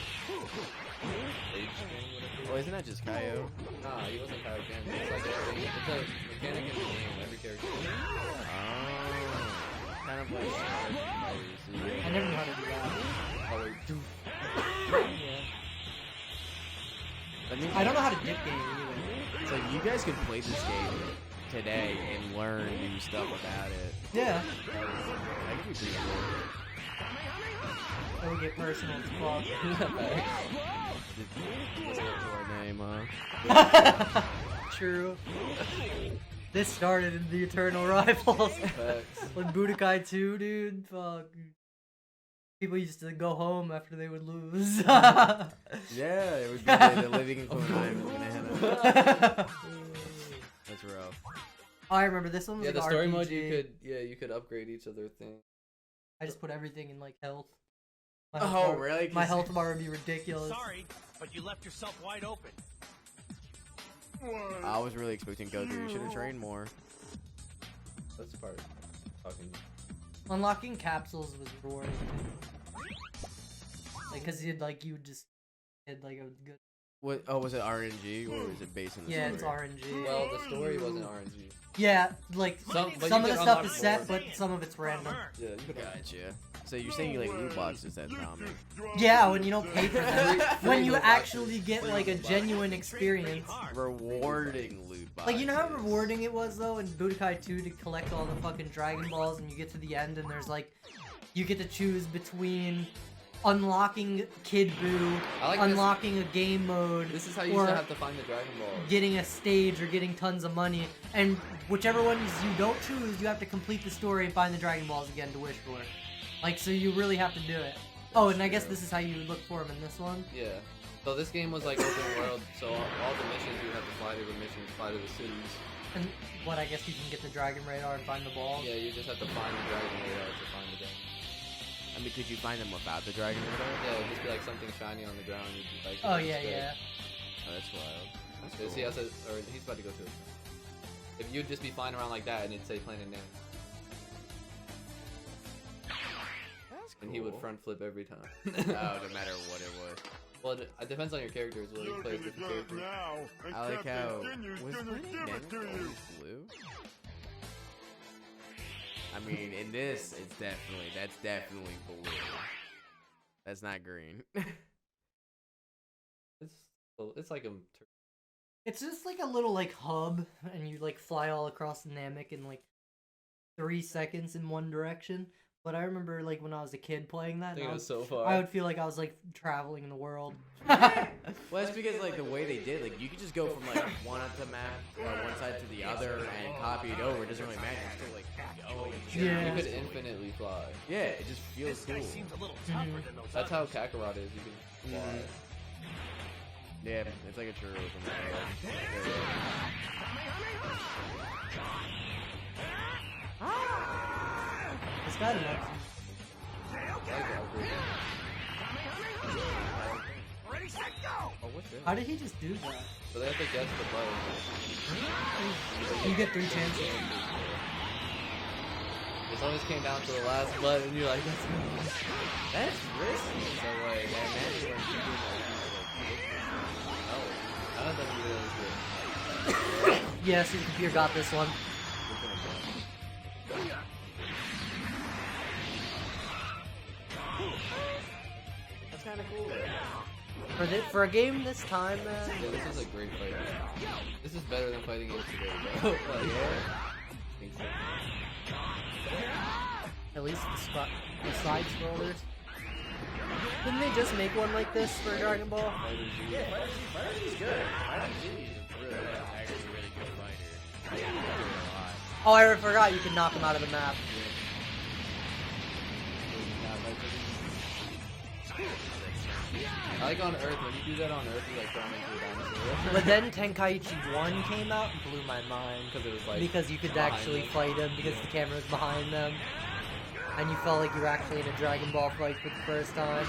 Rage thing, whatever. Oh, isn't that just Kaio? Nah, he wasn't Kyle Ken. It's like a thing. It's a mechanic in the game. Every character. Oh. Kind of like I never knew how to do that. Oh, wait. I don't know how to dip game either. So you guys could play this game today and learn new stuff about it. Yeah. That could be pretty cool. It would get personal as fuck. Let's get to our name, huh? True. This started in the Eternal Rivals. Facts. When Budokai 2, dude, fuck. People used to go home after they would lose. Yeah, it would be the living equivalent. That's rough. I remember this one was Yeah, the like story RPG. mode you could upgrade each other thing. I just put everything in like health. Oh, really? My health bar would be ridiculous. Sorry, but you left yourself wide open. I was really expecting Goku. You should have trained more. That's the part. Talking. Unlocking capsules was rewarding too. Like, cause you'd like you just had like a good. What? Oh, was it RNG or was it based on the Yeah, story? it's RNG. Well, the story wasn't RNG. Yeah, like Some- but some you of the could stuff unlock is set, more. but some of it's random. Yeah, you could. Gotcha. So you're saying you like loot boxes then, Tommy? Yeah, when you don't pay for them, when you loot actually boxes. get like a genuine experience. Rewarding loot boxes. Like, you know how rewarding it was though in Budokai 2 to collect all the fucking Dragon Balls, and you get to the end and there's like, you get to choose between unlocking Kid Buu, I like this. unlocking a game mode, This is how you or used to have to find the Dragon Ball. getting a stage or getting tons of money, and whichever ones you don't choose, you have to complete the story and find the Dragon Balls again to wish for. Like, so you really have to do it. Oh, and I guess this is how you look for them in this one. Yeah. So this game was like open world, so all the missions you have to fly to the missions, fly to the cities. And what, I guess you can get the Dragon Radar and find the balls? Yeah, you just have to find the Dragon Radar to find the Dragon. I mean, could you find them without the Dragon Radar? Yeah, it'd just be like something shiny on the ground. You'd be like, Oh, "This yeah, is good." yeah. Oh, that's wild. That's Is he cool. has a, or he's about to go to it. If you'd just be flying around like that and it'd say Planet Name, That's and he would cool. front flip every time. Oh, no matter what it was. Well, it depends on your character as well. You play as different characters. now, and I like how Captain Ginyu's was gonna Planet give it Namek to you. always blue? I mean, in this, that's definitely blue. That's not green. It's like a. It's just like a little like hub, and you like fly all across Namek, and like 3 seconds in one direction. But I remember like when I was a kid playing that, I think and it was so far. I would feel like I was like traveling the world. Well, that's because like the way they did, like you could just go from like one up the map, one side to the other, and copy it over. It doesn't really matter. It's still like go. Yeah. You could infinitely fly. Yeah, it just feels This cool. guy seems a little tougher than those That's how others. Kakarot is. You can fly. Yeah, it's like a churro from This guy nuts. I like the upgrade. Ready, set, go! Oh, what's that? How did he just do that? So they have to guess the button. You get 3 chances. This always came down to the last button. You're like, let's go. That's risky. So like, I imagine when you do None of them do that. Yes, your computer got this one. that's kind of cool. For a game this time, man. Yeah, this is a great fight. This is better than fighting yesterday, bro. Like, I think so. At least the side scrollers. Didn't they just make one like this for Dragon Ball? Yeah, Fighter Z's good. Fighter Z is really, actually a really good fighter. Yeah, a lot. Oh, I forgot you could knock him out of the map. I like on Earth, when you do that on Earth, you like turn into a dinosaur. But then Tenkaichi 1 came out and blew my mind. Because it was like... Because you could behind actually them. fight him because the camera was behind them. And you felt like you were actually in a Dragon Ball fight for the first time.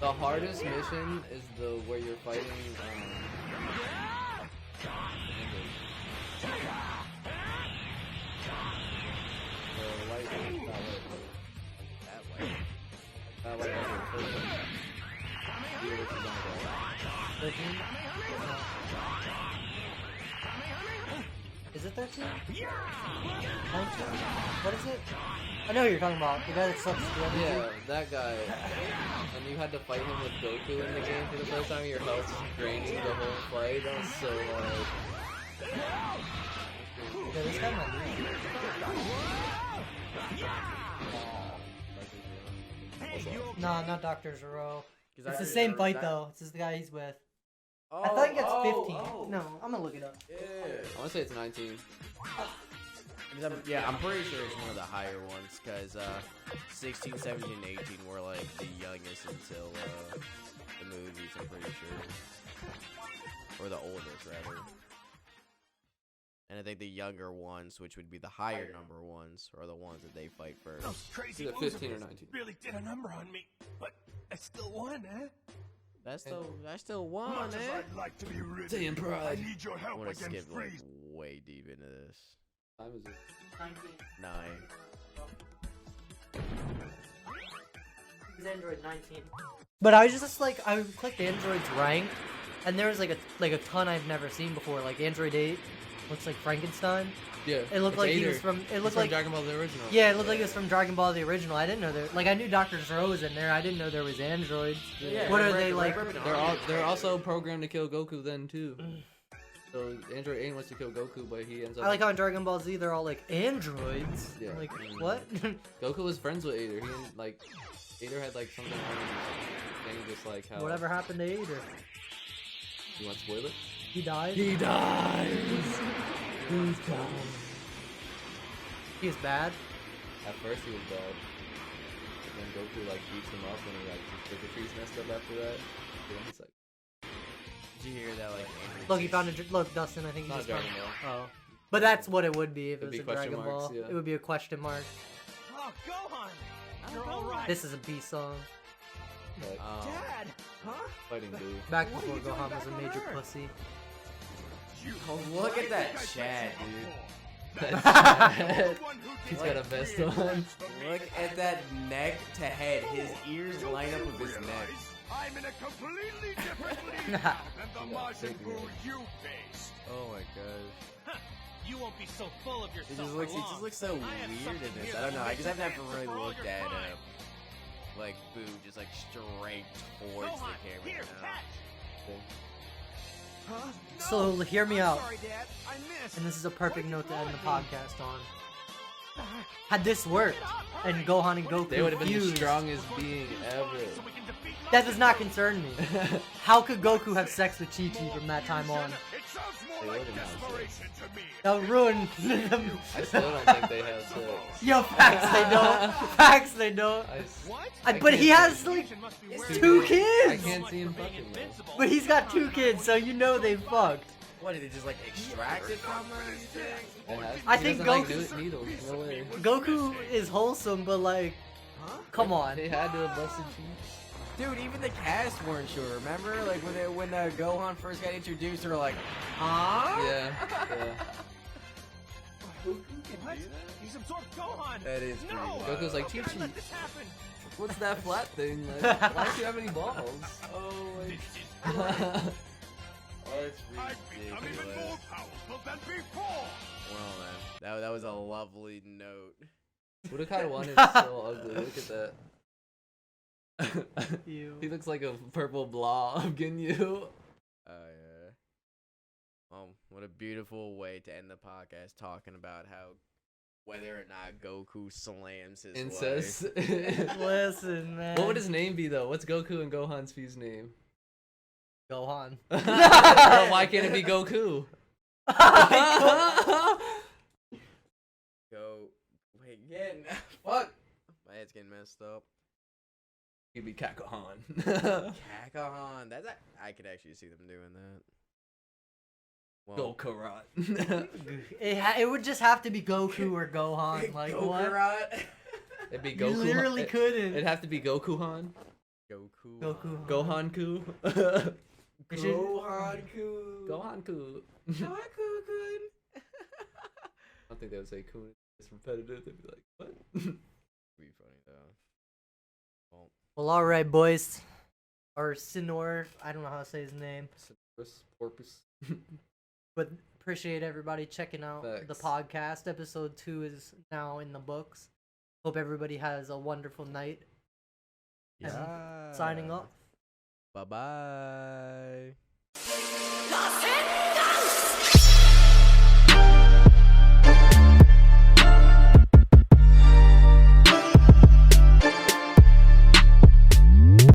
The hardest mission is the where you're fighting. The white, that white guy, the first one. The original guy. 13? Is it 13? 19? What is it? I know who you're talking about. The guy that sucks the other Yeah, two. that guy. And you had to fight him with Goku in the game for the first time. Your health draining the whole fight. That was so hard. Yeah, this guy might lose. Nah, not Dr. Zero. It's the same fight though. It's just the guy he's with. Oh, I thought he gets 15. No, I'm gonna look it up. Yeah. I want to say it's 19. Yeah, I'm pretty sure it's one of the higher ones, because 16, 17, and 18 were like the youngest until the movies, I'm pretty sure. Or the oldest, rather. And I think the younger ones, which would be the higher number ones, are the ones that they fight first. Those crazy Either 15 or 19. really did a number on me, but I still won, eh? I still won, Much as eh? I'd like to be rid Stay in I pride. need your I help want to against skip like Freeze. way deep into this. Time is it? 9. He's Android 19. But I was just like, I clicked Android's ranked, and there was like a ton I've never seen before. Like Android 8 looks like Frankenstein. Yeah. It looked it's like he Ader. was from. It It's looked from like Dragon Ball the original. Yeah, it looked like it was from Dragon Ball the original. I didn't know there. Like I knew Dr. Zero was in there. I didn't know there was androids. Yeah, What Red are they Ribbon- like? Red Ribbon They're Army they're is also programmed to kill Goku then too. So Android 8 wants to kill Goku, but he ends up. I like how in Dragon Ball Z they're all like androids. Yeah. Like what? Goku was friends with Ader. He like Ader had like something on his thing, just like how. Whatever happened to Ader? You want to spoil it? He died. He dies. Who's gone? He was bad. At first he was bad. But then Goku like beats him up and he like his circuitry's messed up after that. Yeah, he's like, Did you hear that? Like, Android Look, he 6? found a. Look, Dustin. I think he not just found. Dragon Ball. Oh, but that's what it would be if it It'd was be a question Dragon marks, Ball. yeah. It would be a question mark. Oh, Gohan! You're all right. This is a B song. Like, Dad! Huh? fighting dude. Back What are before you doing Gohan back was a on major Earth? pussy. Oh, look at that Chad, dude. He's got a vest on. Look at that neck to head. His ears line up with his neck. I'm in a completely different league than the Majin Buu you faced. Oh my gosh. You won't be so full of It yourself just for looks long. so I have weird in something this. here I don't know. I that'll guess I've make never you really swallow looked your at pride. like Boo just like straight towards Gohan, the camera. here, now. catch! Huh? So, No! hear me I'm out. Sorry, Dad. I missed. And this is a perfect What note to did end you the throw at me? podcast on. Had this worked, and Gohan and Goku They would have been the fused, strongest being ever. So we can defeat that does not concern me. How could Goku have sex with Chi-Chi from that time on? It sounds more They like wouldn't have desperation to me. That would ruin them. I still don't think they have sex. Yo, facts they don't. Facts they don't. What? But he can't has see- like Must be it's wearing- two I kids. can't see him fucking though. Invincible. But he's got 2 kids, so you know they fucked. What did they just like extract it from her? You think? It has- I he think doesn't like Goku- needles. No way. Goku is wholesome, but like, come on. They had to have busted cheeks. Dude, even the cast weren't sure. Remember, like when Gohan first got introduced, they were like, huh? Yeah. Yeah. What? He's absorbed Gohan. That is pretty No. wild. Goku's like, How can I Chi-Chi. let this happen? What's that flat thing? Like, why don't you have any balls? Oh, This my is God. Oh, it's I've become even ridiculous. more powerful than before. Well, man, that was a lovely note. Budokai 1 is so ugly. Look at that. Ew. He looks like a purple blob of Ginyu. Oh yeah. Well, what a beautiful way to end the podcast, talking about how whether or not Goku slams his Incest. wife. Listen, man. What would his name be though? What's Goku and Gohan's fused name? Gohan? Well, why can't it be Goku? Go. Wait, again. Fuck. My head's getting messed up. He'd be Kakahan. Kakahan. That's I could actually see them doing that. Well, Gokarat. It would just have to be Goku or Gohan. Like what? Gokurat. It'd be You Goku. literally couldn't. It'd have to be Gokuhan. Goku. Goku. Gohanku. It should- Gohanku. Gohanku. Gohanku-kun. I don't think they would say kun. It's repetitive. They'd be like, what? Be funny though. Well, Well, alright, boys. Or Sinor. I don't know how to say his name. Porpoise. But appreciate everybody checking out the Facts. podcast. Episode 2 is now in the books. Hope everybody has a wonderful night. And signing off. Bye bye. Nothing